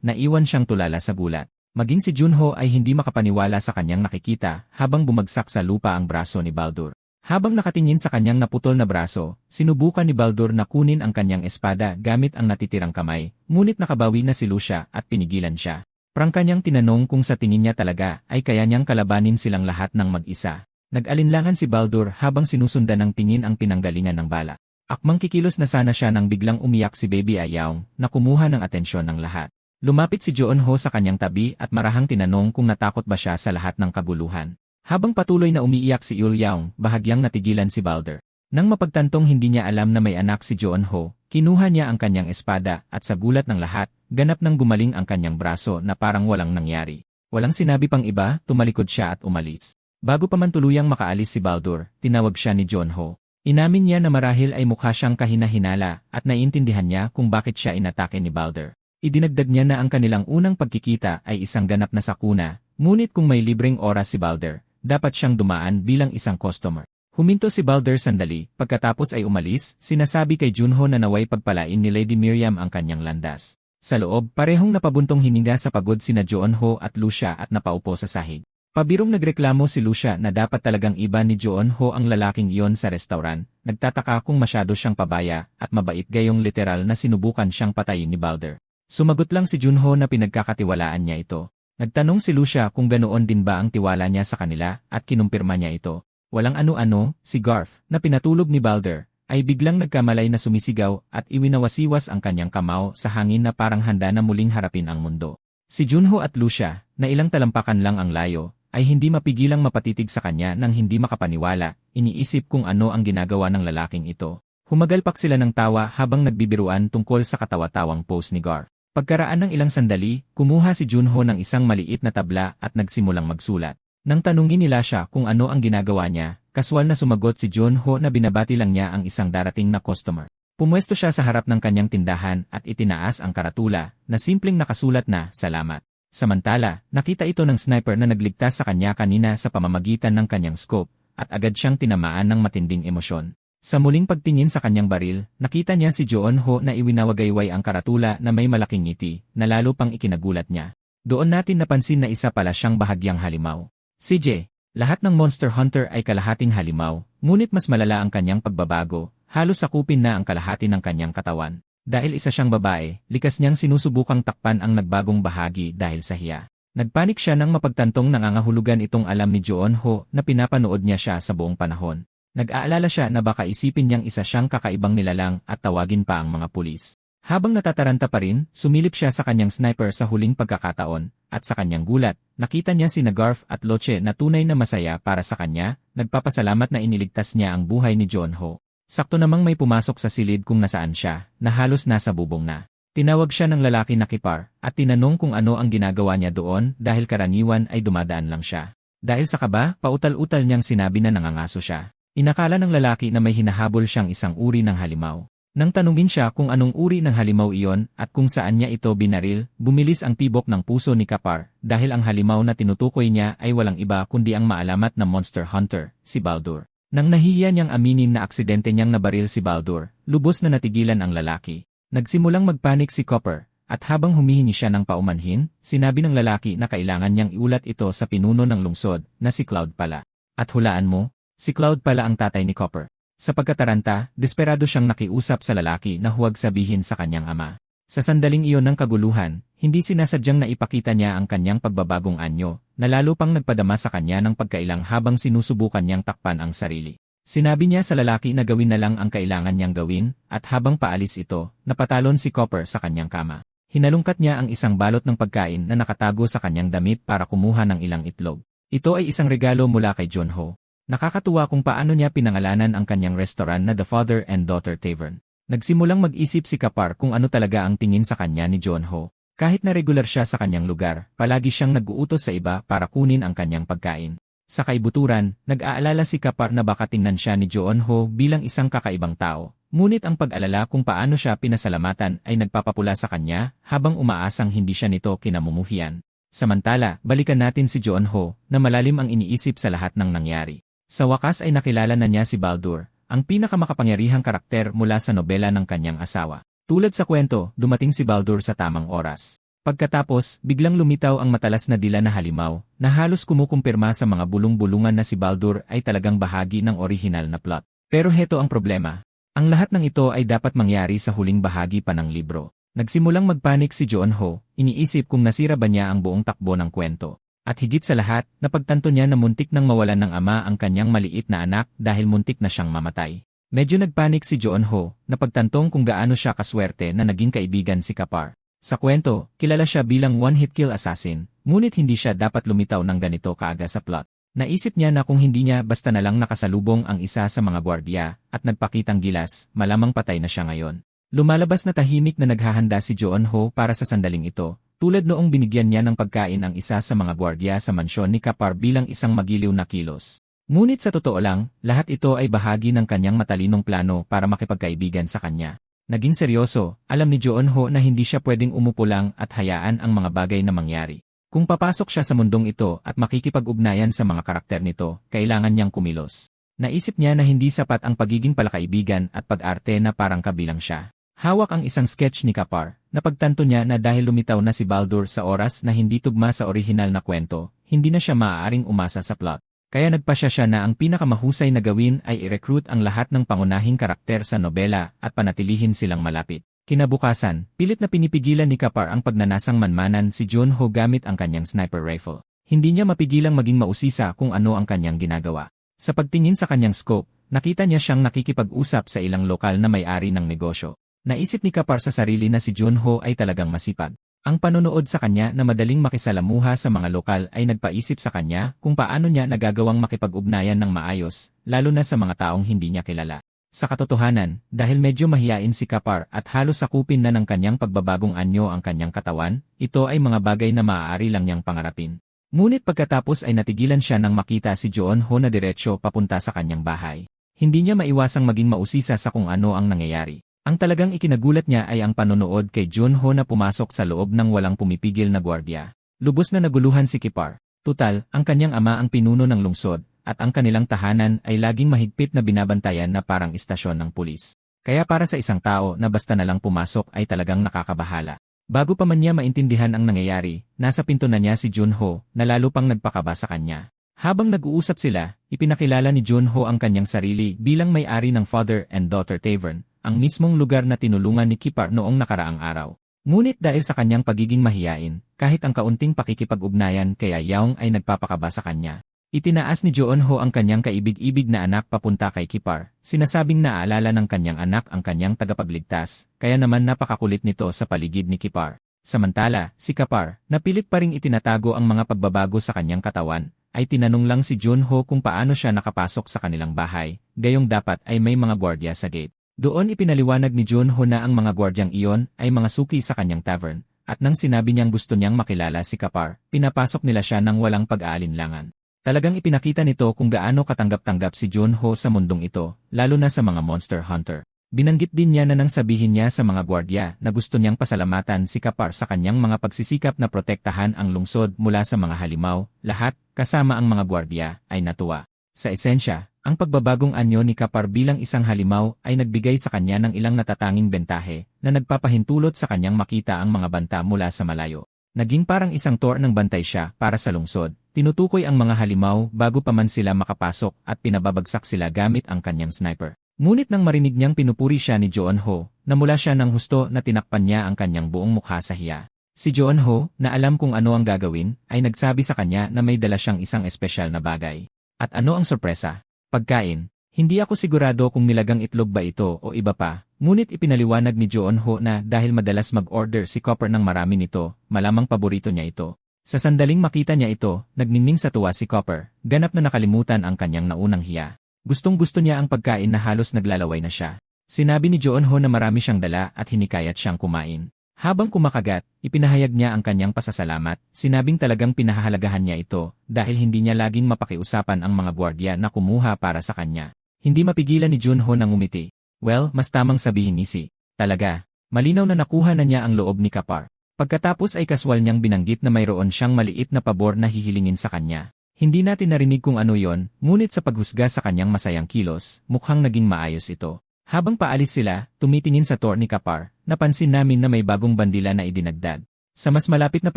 naiwan siyang tulala sa gulat. Maging si Junho ay hindi makapaniwala sa kanyang nakikita habang bumagsak sa lupa ang braso ni Baldur. Habang nakatingin sa kanyang naputol na braso, sinubukan ni Baldur na kunin ang kanyang espada gamit ang natitirang kamay, ngunit nakabawi na si Lucia at pinigilan siya. Prangka niyang tinanong kung sa tingin niya talaga ay kaya niyang kalabanin silang lahat ng mag-isa. Nag-alinlangan si Baldur habang sinusundan ng tingin ang pinanggalingan ng bala. Akmang kikilos na sana siya nang biglang umiyak si Baby Ayaw na kumuha ng atensyon ng lahat. Lumapit si Joonho sa kanyang tabi at marahang tinanong kung natakot ba siya sa lahat ng kabuluhan. Habang patuloy na umiiyak si Ulyaong, bahagyang natigilan si Baldur. Nang mapagtantong hindi niya alam na may anak si Joonho, kinuha niya ang kanyang espada at sa gulat ng lahat, ganap nang gumaling ang kanyang braso na parang walang nangyari. Walang sinabi pang iba, tumalikod siya at umalis. Bago pa man tuluyang makaalis si Baldur, tinawag siya ni Joonho. Inamin niya na marahil ay mukha siyang kahina-hinala at naiintindihan niya kung bakit siya inatake ni Baldur. Idinagdag niya na ang kanilang unang pagkikita ay isang ganap na sakuna, ngunit kung may libreng oras si Baldur, dapat siyang dumaan bilang isang customer. Huminto si Baldur sandali, pagkatapos ay umalis, sinasabi kay Junho na naway pagpalain ni Lady Miriam ang kanyang landas. Sa loob, parehong napabuntong hininga sa pagod sina Joonho at Lucia at napaupo sa sahig. Pabirong nagreklamo si Lucia na dapat talagang iba ni Joonho ang lalaking iyon sa restaurant, nagtataka kung masyado siyang pabaya at mabait gayong literal na sinubukan siyang patayin ni Baldur. Sumagot lang si Junho na pinagkakatiwalaan niya ito. Nagtanong si Lucia kung ganoon din ba ang tiwala niya sa kanila at kinumpirma niya ito. Walang ano-ano, si Garf, na pinatulog ni Baldur, ay biglang nagkamalay na sumisigaw at iwinawasiwas ang kanyang kamao sa hangin na parang handa na muling harapin ang mundo. Si Junho at Lucia, na ilang talampakan lang ang layo, ay hindi mapigilang mapatitig sa kanya nang hindi makapaniwala, iniisip kung ano ang ginagawa ng lalaking ito. Humagalpak sila ng tawa habang nagbibiruan tungkol sa katawa-tawang pose ni Garf. Pagkaraan ng ilang sandali, kumuha si Junho ng isang maliit na tabla at nagsimulang magsulat. Nang tanungin nila siya kung ano ang ginagawa niya, kaswal na sumagot si Junho na binabati lang niya ang isang darating na customer. Pumwesto siya sa harap ng kanyang tindahan at itinaas ang karatula na simpleng nakasulat na salamat. Samantala, nakita ito ng sniper na nagligtas sa kanya kanina sa pamamagitan ng kanyang scope at agad siyang tinamaan ng matinding emosyon. Sa muling pagtingin sa kanyang baril, nakita niya si Joonho na iwinawagayway ang karatula na may malaking ngiti, na lalo pang ikinagulat niya. Doon natin napansin na isa pala siyang bahagyang halimaw. CJ, lahat ng Monster Hunter ay kalahating halimaw, ngunit mas malala ang kanyang pagbabago, halos sakupin na ang kalahati ng kanyang katawan. Dahil isa siyang babae, likas niyang sinusubukang takpan ang nagbagong bahagi dahil sa hiya. Nagpanik siya nang mapagtantong nangangahulugan itong alam ni Joonho na pinapanood niya siya sa buong panahon. Nag-aalala siya na baka isipin niyang isa siyang kakaibang nilalang at tawagin pa ang mga pulis. Habang natataranta pa rin, sumilip siya sa kanyang sniper sa huling pagkakataon, at sa kanyang gulat, nakita niya sina Garf at Loche na tunay na masaya para sa kanya, nagpapasalamat na iniligtas niya ang buhay ni Joonho. Sakto namang may pumasok sa silid kung nasaan siya, na halos nasa bubong na. Tinawag siya ng lalaki na Kipar, at tinanong kung ano ang ginagawa niya doon dahil karaniwan ay dumadaan lang siya. Dahil sa kaba, pautal-utal niyang sinabi na nangangaso siya. Inakala ng lalaki na may hinahabol siyang isang uri ng halimaw. Nang tanungin siya kung anong uri ng halimaw iyon at kung saan niya ito binaril, bumilis ang tibok ng puso ni Kapar dahil ang halimaw na tinutukoy niya ay walang iba kundi ang maalamat na Monster Hunter, si Baldur. Nang nahihiya niyang aminin na aksidente niyang nabaril si Baldur, lubos na natigilan ang lalaki. Nagsimulang magpanik si Copper, at habang humihingi siya ng paumanhin, sinabi ng lalaki na kailangan niyang iulat ito sa pinuno ng lungsod na si Cloud pala. At hulaan mo? Si Cloud pala ang tatay ni Copper. Sa pagkataranta, desperado siyang nakiusap sa lalaki na huwag sabihin sa kanyang ama. Sa sandaling iyon ng kaguluhan, hindi sinasadyang naipakita niya ang kanyang pagbabagong anyo, na lalo pang nagpadama sa kanya ng pagkailang habang sinusubukan niyang takpan ang sarili. Sinabi niya sa lalaki na gawin na lang ang kailangan niyang gawin, at habang paalis ito, napatalon si Copper sa kanyang kama. Hinalungkat niya ang isang balot ng pagkain na nakatago sa kanyang damit para kumuha ng ilang itlog. Ito ay isang regalo mula kay Junho. Nakakatuwa kung paano niya pinangalanan ang kanyang restaurant na The Father and Daughter Tavern. Nagsimulang mag-isip si Kapar kung ano talaga ang tingin sa kanya ni Junho. Kahit na regular siya sa kanyang lugar, palagi siyang nag-uutos sa iba para kunin ang kanyang pagkain. Sa kaibuturan, nag-aalala si Kapar na baka tingnan siya ni Junho bilang isang kakaibang tao. Ngunit ang pag-alala kung paano siya pinasalamatan ay nagpapapula sa kanya habang umaasang hindi siya nito kinamumuhian. Samantala, balikan natin si Junho na malalim ang iniisip sa lahat ng nangyari. Sa wakas ay nakilala na niya si Baldur, ang pinakamakapangyarihang karakter mula sa nobela ng kanyang asawa. Tulad sa kwento, dumating si Baldur sa tamang oras. Pagkatapos, biglang lumitaw ang matalas na dila na halimaw, na halos kumukumpirma sa mga bulong-bulungan na si Baldur ay talagang bahagi ng orihinal na plot. Pero heto ang problema. Ang lahat ng ito ay dapat mangyari sa huling bahagi pa ng libro. Nagsimulang magpanik si Junho, iniisip kung nasira ba niya ang buong takbo ng kwento. At higit sa lahat, napagtanto niya na muntik nang mawalan ng ama ang kanyang maliit na anak dahil muntik na siyang mamatay. Medyo nagpanik si Junho, napagtantong kung gaano siya kaswerte na naging kaibigan si Kapar. Sa kwento, kilala siya bilang one-hit kill assassin, ngunit hindi siya dapat lumitaw ng ganito kaaga sa plot. Naisip niya na kung hindi niya basta na lang nakasalubong ang isa sa mga gwardiya at nagpakitang gilas, malamang patay na siya ngayon. Lumalabas na tahimik na naghahanda si Junho para sa sandaling ito, tulad noong binigyan niya ng pagkain ang isa sa mga gwardiya sa mansyon ni Kapar bilang isang magiliw na kilos. Ngunit sa totoo lang, lahat ito ay bahagi ng kanyang matalinong plano para makipagkaibigan sa kanya. Naging seryoso, alam ni Junho na hindi siya pwedeng umupo lang at hayaan ang mga bagay na mangyari. Kung papasok siya sa mundong ito at makikipag-ugnayan sa mga karakter nito, kailangan niyang kumilos. Naisip niya na hindi sapat ang pagiging palakaibigan at pag-arte na parang kabilang siya. Hawak ang isang sketch ni Kapar, napagtanto niya na dahil lumitaw na si Baldur sa oras na hindi tugma sa orihinal na kwento, hindi na siya maaaring umasa sa plot. Kaya nagpasya siya na ang pinakamahusay na gawin ay i-recruit ang lahat ng pangunahing karakter sa nobela at panatilihin silang malapit. Kinabukasan, pilit na pinipigilan ni Kapar ang pagnanasang manmanan si Junho gamit ang kanyang sniper rifle. Hindi niya mapigilang maging mausisa kung ano ang kanyang ginagawa. Sa pagtingin sa kanyang scope, nakita niya siyang nakikipag-usap sa ilang lokal na may-ari ng negosyo. Naisip ni Kapar sa sarili na si Junho ay talagang masipag. Ang panonood sa kanya na madaling makisalamuha sa mga lokal ay nagpaisip sa kanya kung paano niya nagagawang makipag-ugnayan ng maayos, lalo na sa mga taong hindi niya kilala. Sa katotohanan, dahil medyo mahiyain si Kapar at halos sakupin na ng kanyang pagbabagong anyo ang kanyang katawan, ito ay mga bagay na maaari lang niyang pangarapin. Ngunit pagkatapos ay natigilan siya nang makita si Junho na diretsyo papunta sa kanyang bahay. Hindi niya maiwasang maging mausisa sa kung ano ang nangyayari. Ang talagang ikinagulat niya ay ang panonood kay Junho na pumasok sa loob ng walang pumipigil na gwardiya. Lubos na naguluhan si Kapar. Tutal, ang kanyang ama ang pinuno ng lungsod, at ang kanilang tahanan ay laging mahigpit na binabantayan na parang istasyon ng pulis. Kaya para sa isang tao na basta na lang pumasok ay talagang nakakabahala. Bago pa man niya maintindihan ang nangyayari, nasa pinto na niya si Junho na lalo pang nagpakaba sa kanya. Habang nag-uusap sila, ipinakilala ni Junho ang kanyang sarili bilang may-ari ng Father and Daughter Tavern, ang mismong lugar na tinulungan ni Kapar noong nakaraang araw. Ngunit dahil sa kanyang pagiging mahiyain, kahit ang kaunting pakikipag-ugnayan kay Yaong ay nagpapakaba sa kanya. Itinaas ni Junho ang kanyang kaibig-ibig na anak papunta kay Kapar, sinasabing naaalala ng kanyang anak ang kanyang tagapagligtas, kaya naman napakakulit nito sa paligid ni Kapar. Samantala, si Kapar, na pilit pa ring itinatago ang mga pagbabago sa kanyang katawan, ay tinanong lang si Junho kung paano siya nakapasok sa kanilang bahay, gayong dapat ay may mga gwardiya sa gate. Doon ipinaliwanag ni Junho na ang mga gwardyang iyon ay mga suki sa kanyang tavern, at nang sinabi niyang gusto niyang makilala si Kapar, pinapasok nila siya ng walang pag-aalinlangan. Talagang ipinakita nito kung gaano katanggap-tanggap si Junho sa mundong ito, lalo na sa mga monster hunter. Binanggit din niya na nang sabihin niya sa mga gwardiya na gusto niyang pasalamatan si Kapar sa kanyang mga pagsisikap na protektahan ang lungsod mula sa mga halimaw, lahat, kasama ang mga gwardiya, ay natuwa. Sa esensya, ang pagbabagong anyo ni Kapar bilang isang halimaw ay nagbigay sa kanya ng ilang natatanging bentahe na nagpapahintulot sa kanyang makita ang mga banta mula sa malayo. Naging parang isang tor ng bantay siya para sa lungsod, tinutukoy ang mga halimaw bago pa man sila makapasok at pinababagsak sila gamit ang kanyang sniper. Ngunit nang marinig niyang pinupuri siya ni Junho, namula siya ng husto na tinakpan niya ang kanyang buong mukha sa hiya. Si Junho, na alam kung ano ang gagawin, ay nagsabi sa kanya na may dala siyang isang espesyal na bagay. At ano ang sorpresa? Pagkain. Hindi ako sigurado kung nilagang itlog ba ito o iba pa, Ngunit ipinaliwanag ni Joon-ho na dahil madalas mag-order si Copper ng marami nito, malamang paborito niya ito. Sa sandaling makita niya ito, nagniningning sa tuwa si Copper, ganap na nakalimutan ang kanyang naunang hiya. Gustong-gusto niya ang pagkain na halos naglalaway na siya. Sinabi ni Joon-ho na marami siyang dala at hinikayat siyang kumain. Habang kumakagat, ipinahayag niya ang kanyang pasasalamat, sinabing talagang pinahahalagahan niya ito dahil hindi niya laging mapakiusapan ang mga gwardiya na kumuha para sa kanya. Hindi mapigilan ni Joon-ho na ngumiti. Well, mas tamang sabihin ni Si. Talaga, malinaw na nakuha na niya ang loob ni Kapar. Pagkatapos ay kaswal niyang binanggit na mayroon siyang maliit na pabor na hihilingin sa kanya. Hindi natin narinig kung ano yon, ngunit sa paghusga sa kanyang masayang kilos, mukhang naging maayos ito. Habang paalis sila, tumitingin sa tour ni Kapar, napansin namin na may bagong bandila na idinagdag. Sa mas malapit na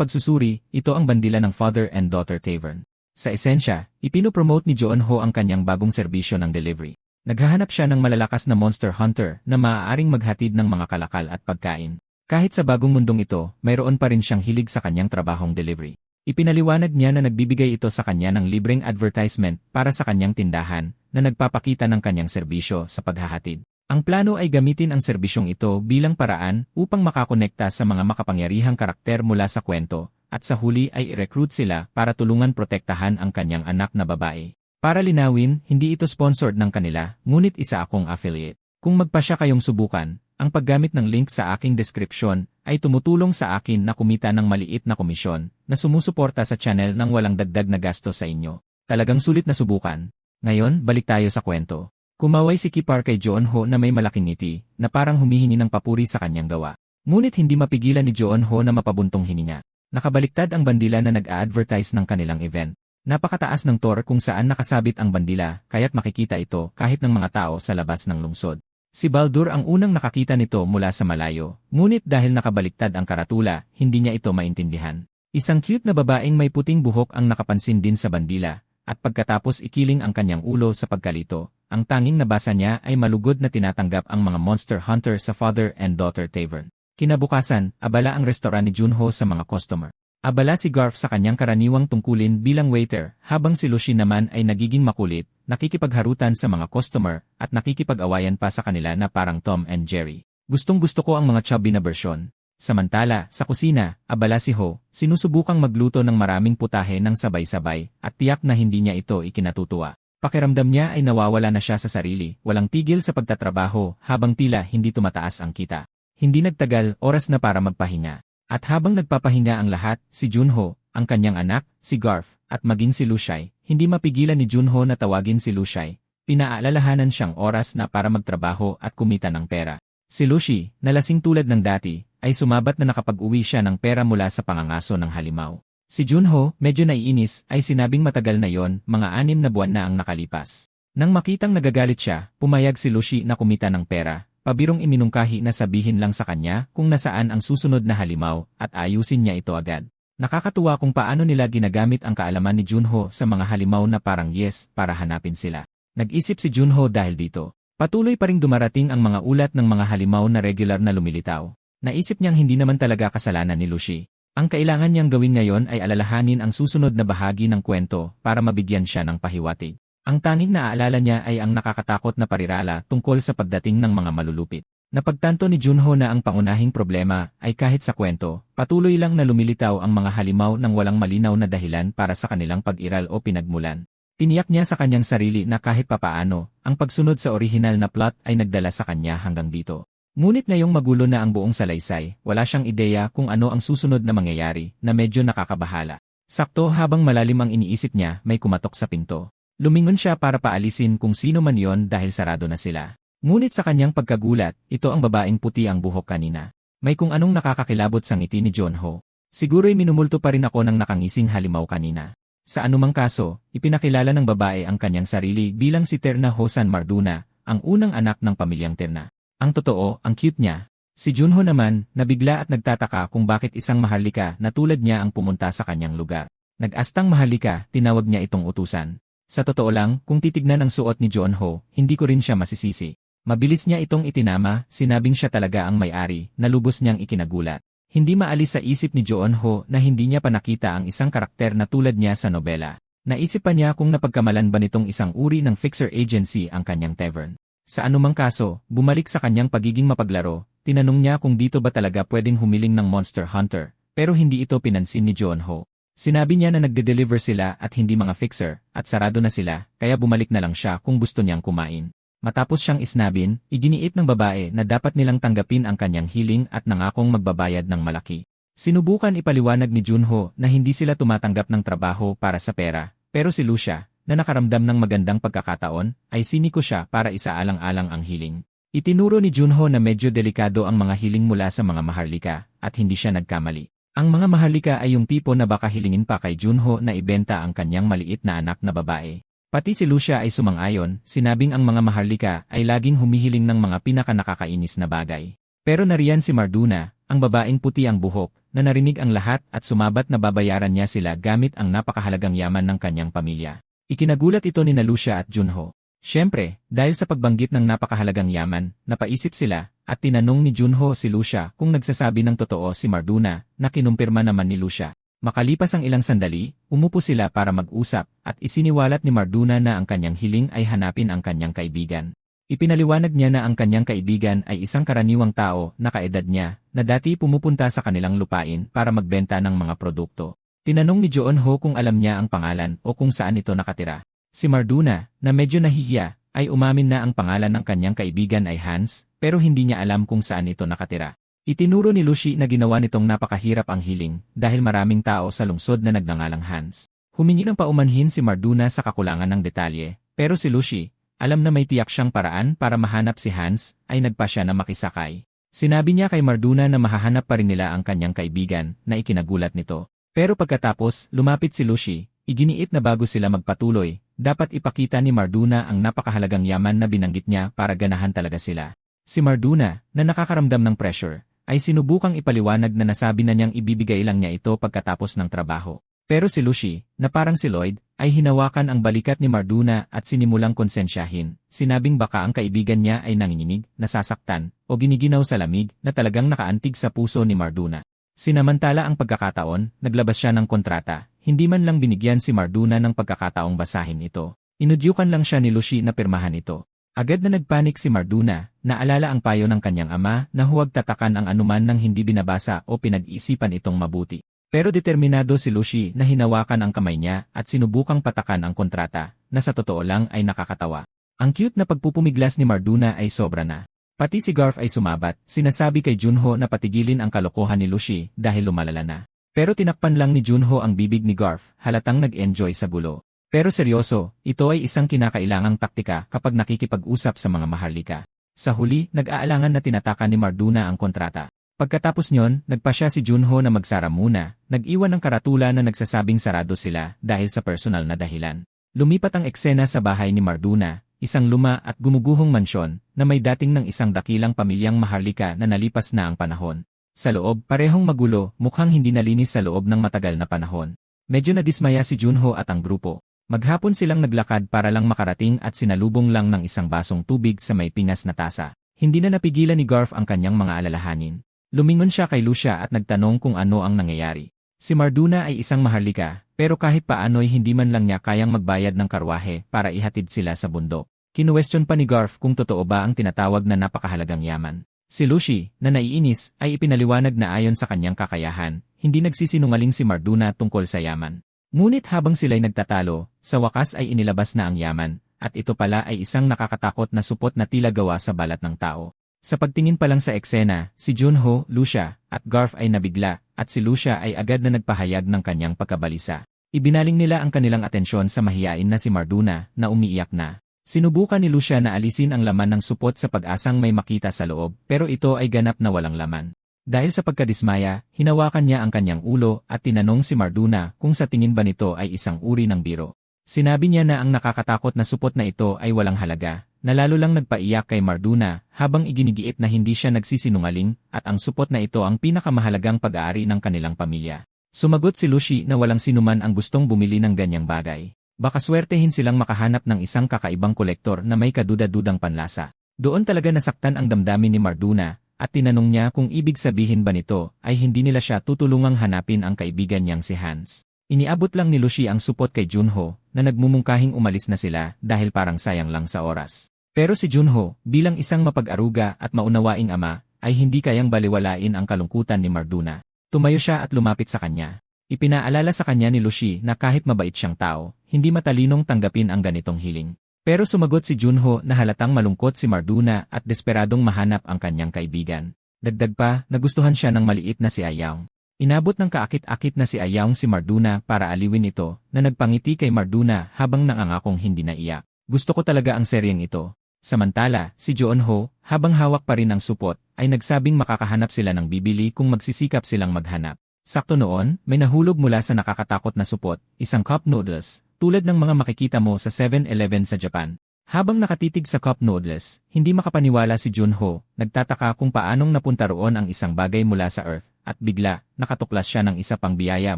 pagsusuri, ito ang bandila ng Father and Daughter Tavern. Sa esensya, ipinopromote ni Joon-ho ang kanyang bagong serbisyo ng delivery. Naghahanap siya ng malalakas na monster hunter na maaaring maghatid ng mga kalakal at pagkain. Kahit sa bagong mundong ito, mayroon pa rin siyang hilig sa kanyang trabahong delivery. Ipinaliwanag niya na nagbibigay ito sa kanya ng libreng advertisement para sa kanyang tindahan na nagpapakita ng kanyang serbisyo sa paghahatid. Ang plano ay gamitin ang serbisyong ito bilang paraan upang makakonekta sa mga makapangyarihang karakter mula sa kwento at sa huli ay i-recruit sila para tulungan protektahan ang kanyang anak na babae. Para linawin, hindi ito sponsored ng kanila, ngunit isa akong affiliate. Kung magpasya kayong subukan, ang paggamit ng link sa aking description ay tumutulong sa akin na kumita ng maliit na komisyon na sumusuporta sa channel ng walang dagdag na gasto sa inyo. Talagang sulit na subukan. Ngayon, balik tayo sa kwento. Kumaway si Kipar kay Joon-ho na may malaking ngiti, na parang humihingi ng papuri sa kanyang gawa. Ngunit hindi mapigilan ni Joon-ho na mapabuntong hininga. Nakabaliktad ang bandila na nag-a-advertise ng kanilang event. Napakataas ng tour kung saan nakasabit ang bandila, kaya't makikita ito kahit ng mga tao sa labas ng lungsod. Si Baldur ang unang nakakita nito mula sa malayo, ngunit dahil nakabaliktad ang karatula, hindi niya ito maintindihan. Isang cute na babaeng may puting buhok ang nakapansin din sa bandila, at pagkatapos ikiling ang kanyang ulo sa pagkalito, ang tanging nabasa niya ay malugod na tinatanggap ang mga monster hunter sa Father and Daughter Tavern. Kinabukasan, abala ang restoran ni Joon-ho sa mga customer. Abala si Garf sa kanyang karaniwang tungkulin bilang waiter, habang si Lucy naman ay nagiging makulit, nakikipagharutan sa mga customer, at nakikipag-awayan pa sa kanila na parang Tom and Jerry. Gustong-gusto ko ang mga chubby na bersyon. Samantala, sa kusina, abala si Ho, sinusubukang magluto ng maraming putahe ng sabay-sabay, at tiyak na hindi niya ito ikinatutuwa. Pakiramdam niya ay nawawala na siya sa sarili, walang tigil sa pagtatrabaho, habang tila hindi tumataas ang kita. Hindi nagtagal, oras na para magpahinga. At habang nagpapahinga ang lahat, si Joon-ho, ang kanyang anak, si Garf, at maging si Lushai, hindi mapigilan ni Joon-ho na tawagin si Lushai. Pinaalalahanan siyang oras na para magtrabaho at kumita ng pera. Si Lucy, na lasing tulad ng dati, ay sumabat na nakapag-uwi siya ng pera mula sa pangangaso ng halimaw. Si Joon-ho, medyo naiinis, ay sinabing matagal na yon, mga 6 na buwan na ang nakalipas. Nang makitang nagagalit siya, pumayag si Lucy na kumita ng pera. Pabirong iminungkahi na sabihin lang sa kanya kung nasaan ang susunod na halimaw at ayusin niya ito agad. Nakakatuwa kung paano nila ginagamit ang kaalaman ni Joon-ho sa mga halimaw na parang yes para hanapin sila. Nag-isip si Joon-ho dahil dito. Patuloy pa ring dumarating ang mga ulat ng mga halimaw na regular na lumilitaw. Naisip niyang hindi naman talaga kasalanan ni Lucy. Ang kailangan niyang gawin ngayon ay alalahanin ang susunod na bahagi ng kwento para mabigyan siya ng pahiwatig. Ang tanging naaalala niya ay ang nakakatakot na parirala tungkol sa pagdating ng mga malulupit. Napagtanto ni Joon-ho na ang pangunahing problema ay kahit sa kwento, patuloy lang na lumilitaw ang mga halimaw ng walang malinaw na dahilan para sa kanilang pag-iral o pinagmulan. Tiniyak niya sa kanyang sarili na kahit papaano, ang pagsunod sa orihinal na plot ay nagdala sa kanya hanggang dito. Ngunit ngayong magulo na ang buong salaysay, wala siyang ideya kung ano ang susunod na mangyayari na medyo nakakabahala. Sakto habang malalim ang iniisip niya, may kumatok sa pinto. Lumingon siya para paalisin kung sino man yon dahil sarado na sila. Ngunit sa kanyang pagkagulat, ito ang babaeng puti ang buhok kanina. May kung anong nakakakilabot sa ngiti ni Joon-ho. Siguro'y minumulto pa rin ako ng nakangising halimaw kanina. Sa anumang kaso, ipinakilala ng babae ang kanyang sarili bilang si Terna Hosan Marduna, ang unang anak ng pamilyang Terna. Ang totoo, ang cute niya. Si Joon-ho naman, nabigla at nagtataka kung bakit isang maharlika na tulad niya ang pumunta sa kanyang lugar. Nag-astang maharlika, tinawag niya itong utusan. Sa totoo lang, kung titignan ang suot ni Joon-ho, hindi ko rin siya masisisi. Mabilis niya itong itinama, sinabing siya talaga ang may-ari, na lubos niyang ikinagulat. Hindi maalis sa isip ni Joon-ho na hindi niya pa nakita ang isang karakter na tulad niya sa nobela. Naisip pa niya kung napagkamalan ba nitong isang uri ng fixer agency ang kanyang tavern. Sa anumang kaso, bumalik sa kanyang pagiging mapaglaro, tinanong niya kung dito ba talaga pwedeng humiling ng Monster Hunter, pero hindi ito pinansin ni Junho. Sinabi niya na nagde-deliver sila at hindi mga fixer, at sarado na sila, kaya bumalik na lang siya kung gusto niyang kumain. Matapos siyang isnabin, iginiit ng babae na dapat nilang tanggapin ang kanyang hiling at nangakong magbabayad ng malaki. Sinubukan ipaliwanag ni Junho na hindi sila tumatanggap ng trabaho para sa pera, pero si Lucia, na nakaramdam ng magandang pagkakataon, ay siniko siya para isaalang-alang ang hiling. Itinuro ni Junho na medyo delikado ang mga hiling mula sa mga maharlika, at hindi siya nagkamali. Ang mga maharlika ay yung tipo na baka hilingin pa kay Junho na ibenta ang kanyang maliit na anak na babae. Pati si Lucia ay sumang-ayon, sinabing ang mga maharlika ay laging humihiling ng mga pinaka-nakakainis na bagay. Pero nariyan si Marduna, ang babaeng puti ang buhok, na narinig ang lahat at sumabat na babayaran niya sila gamit ang napakahalagang yaman ng kanyang pamilya. Ikinagulat ito ni Lucia at Junho. Siyempre, dahil sa pagbanggit ng napakahalagang yaman, napaisip sila, at tinanong ni Junho si Lucia kung nagsasabi ng totoo si Marduna, na kinumpirma naman ni Lucia. Makalipas ang ilang sandali, umupo sila para mag-usap, at isiniwalat ni Marduna na ang kanyang hiling ay hanapin ang kanyang kaibigan. Ipinaliwanag niya na ang kanyang kaibigan ay isang karaniwang tao na kaedad niya, na dati pumupunta sa kanilang lupain para magbenta ng mga produkto. Tinanong ni Junho kung alam niya ang pangalan o kung saan ito nakatira. Si Marduna, na medyo nahihiya, ay umamin na ang pangalan ng kanyang kaibigan ay Hans, pero hindi niya alam kung saan ito nakatira. Itinuro ni Lucy na ginawa nitong napakahirap ang hiling dahil maraming tao sa lungsod na nagngangalang Hans. Humingi ng paumanhin si Marduna sa kakulangan ng detalye, pero si Lucy, alam na may tiyak siyang paraan para mahanap si Hans, ay nagpa siya na makisakay. Sinabi niya kay Marduna na mahahanap pa rin nila ang kanyang kaibigan, na ikinagulat nito. Pero pagkatapos, lumapit si Lucy, iginiit na bago sila magpatuloy, dapat ipakita ni Marduna ang napakahalagang yaman na binanggit niya para ganahan talaga sila. Si Marduna, na nakakaramdam ng pressure, ay sinubukang ipaliwanag na nasabi na niyang ibibigay lang niya ito pagkatapos ng trabaho. Pero si Lucy, na parang si Lloyd, ay hinawakan ang balikat ni Marduna at sinimulang konsensyahin, sinabing baka ang kaibigan niya ay nanginginig, nasasaktan, o giniginaw sa lamig na talagang nakaantig sa puso ni Marduna. Sinamantala ang pagkakataon, naglabas siya ng kontrata, hindi man lang binigyan si Marduna ng pagkakataong basahin ito. Inudyukan lang siya ni Lucy na pirmahan ito. Agad na nagpanik si Marduna, naalala ang payo ng kanyang ama na huwag tatakan ang anuman nang hindi binabasa o pinag-isipan itong mabuti. Pero determinado si Lucy na hinawakan ang kamay niya at sinubukang patakan ang kontrata, na sa totoo lang ay nakakatawa. Ang cute na pagpupumiglas ni Marduna ay sobra na. Pati si Garf ay sumabat, sinasabi kay Junho na patigilin ang kalokohan ni Lucy dahil lumalala na. Pero tinakpan lang ni Junho ang bibig ni Garf, halatang nag-enjoy sa gulo. Pero seryoso, ito ay isang kinakailangang taktika kapag nakikipag-usap sa mga maharlika. Sa huli, nag-aalangan na tinatakan ni Marduna ang kontrata. Pagkatapos nyon, nagpa siya si Junho na magsara muna, nag-iwan ng karatula na nagsasabing sarado sila dahil sa personal na dahilan. Lumipat ang eksena sa bahay ni Marduna, isang luma at gumuguhong mansyon na may dating ng isang dakilang pamilyang maharlika na nalipas na ang panahon. Sa loob, parehong magulo, mukhang hindi nalinis sa loob ng matagal na panahon. Medyo nadismaya si Junho at ang grupo. Maghapon silang naglakad para lang makarating at sinalubong lang ng isang basong tubig sa may pingas na tasa. Hindi na napigilan ni Garf ang kanyang mga alalahanin. Lumingon siya kay Lucia at nagtanong kung ano ang nangyayari. Si Marduna ay isang maharlika, pero kahit paano'y hindi man lang niya kayang magbayad ng karwahe para ihatid sila sa bundok. Kinuwestiyon pa ni Garf kung totoo ba ang tinatawag na napakahalagang yaman. Si Lucy, na naiinis, ay ipinaliwanag na ayon sa kanyang kakayahan, hindi nagsisinungaling si Marduna tungkol sa yaman. Ngunit habang sila'y nagtatalo, sa wakas ay inilabas na ang yaman, at ito pala ay isang nakakatakot na supot na tila gawa sa balat ng tao. Sa pagtingin pa lang sa eksena, si Junho, Lucia, at Garf ay nabigla, at si Lucia ay agad na nagpahayag ng kanyang pagkabalisa. Ibinaling nila ang kanilang atensyon sa mahiyain na si Marduna, na umiiyak na. Sinubukan ni Lucia na alisin ang laman ng supot sa pag-asang may makita sa loob, pero ito ay ganap na walang laman. Dahil sa pagkadismaya, hinawakan niya ang kanyang ulo at tinanong si Marduna kung sa tingin ba nito ay isang uri ng biro. Sinabi niya na ang nakakatakot na supot na ito ay walang halaga, na lalo lang nagpaiyak kay Marduna habang iginigiit na hindi siya nagsisinungaling at ang supot na ito ang pinakamahalagang pag-aari ng kanilang pamilya. Sumagot si Lucy na walang sinuman ang gustong bumili ng ganyang bagay. Baka swertehin silang makahanap ng isang kakaibang kolektor na may kaduda-dudang panlasa. Doon talaga nasaktan ang damdamin ni Marduna, at tinanong niya kung ibig sabihin ba nito ay hindi nila siya tutulungang hanapin ang kaibigan niyang si Hans. Iniabot lang ni Lucy ang supot kay Junho na nagmumungkahing umalis na sila dahil parang sayang lang sa oras. Pero si Junho, bilang isang mapag-aruga at maunawaing ama, ay hindi kayang baliwalain ang kalungkutan ni Marduna. Tumayo siya at lumapit sa kanya. Ipinaalala sa kanya ni Lucy na kahit mabait siyang tao, hindi matalinong tanggapin ang ganitong hiling. Pero sumagot si Junho na halatang malungkot si Marduna at desperadong mahanap ang kanyang kaibigan. Dagdag pa, nagustuhan siya ng maliit na si Ayaw. Inabot ng kaakit-akit na si Ayaw si Marduna para aliwin ito, na nagpangiti kay Marduna habang nangangakong hindi naiyak. Gusto ko talaga ang seryeng ito. Samantala, si Junho, habang hawak pa rin ang supot, ay nagsabing makakahanap sila ng bibili kung magsisikap silang maghanap. Sakto noon, may nahulog mula sa nakakatakot na supot, isang cup noodles, tulad ng mga makikita mo sa 7-Eleven sa Japan. Habang nakatitig sa cup noodles, hindi makapaniwala si Junho, nagtataka kung paanong napunta roon ang isang bagay mula sa Earth, at bigla, nakatuklas siya ng isa pang biyaya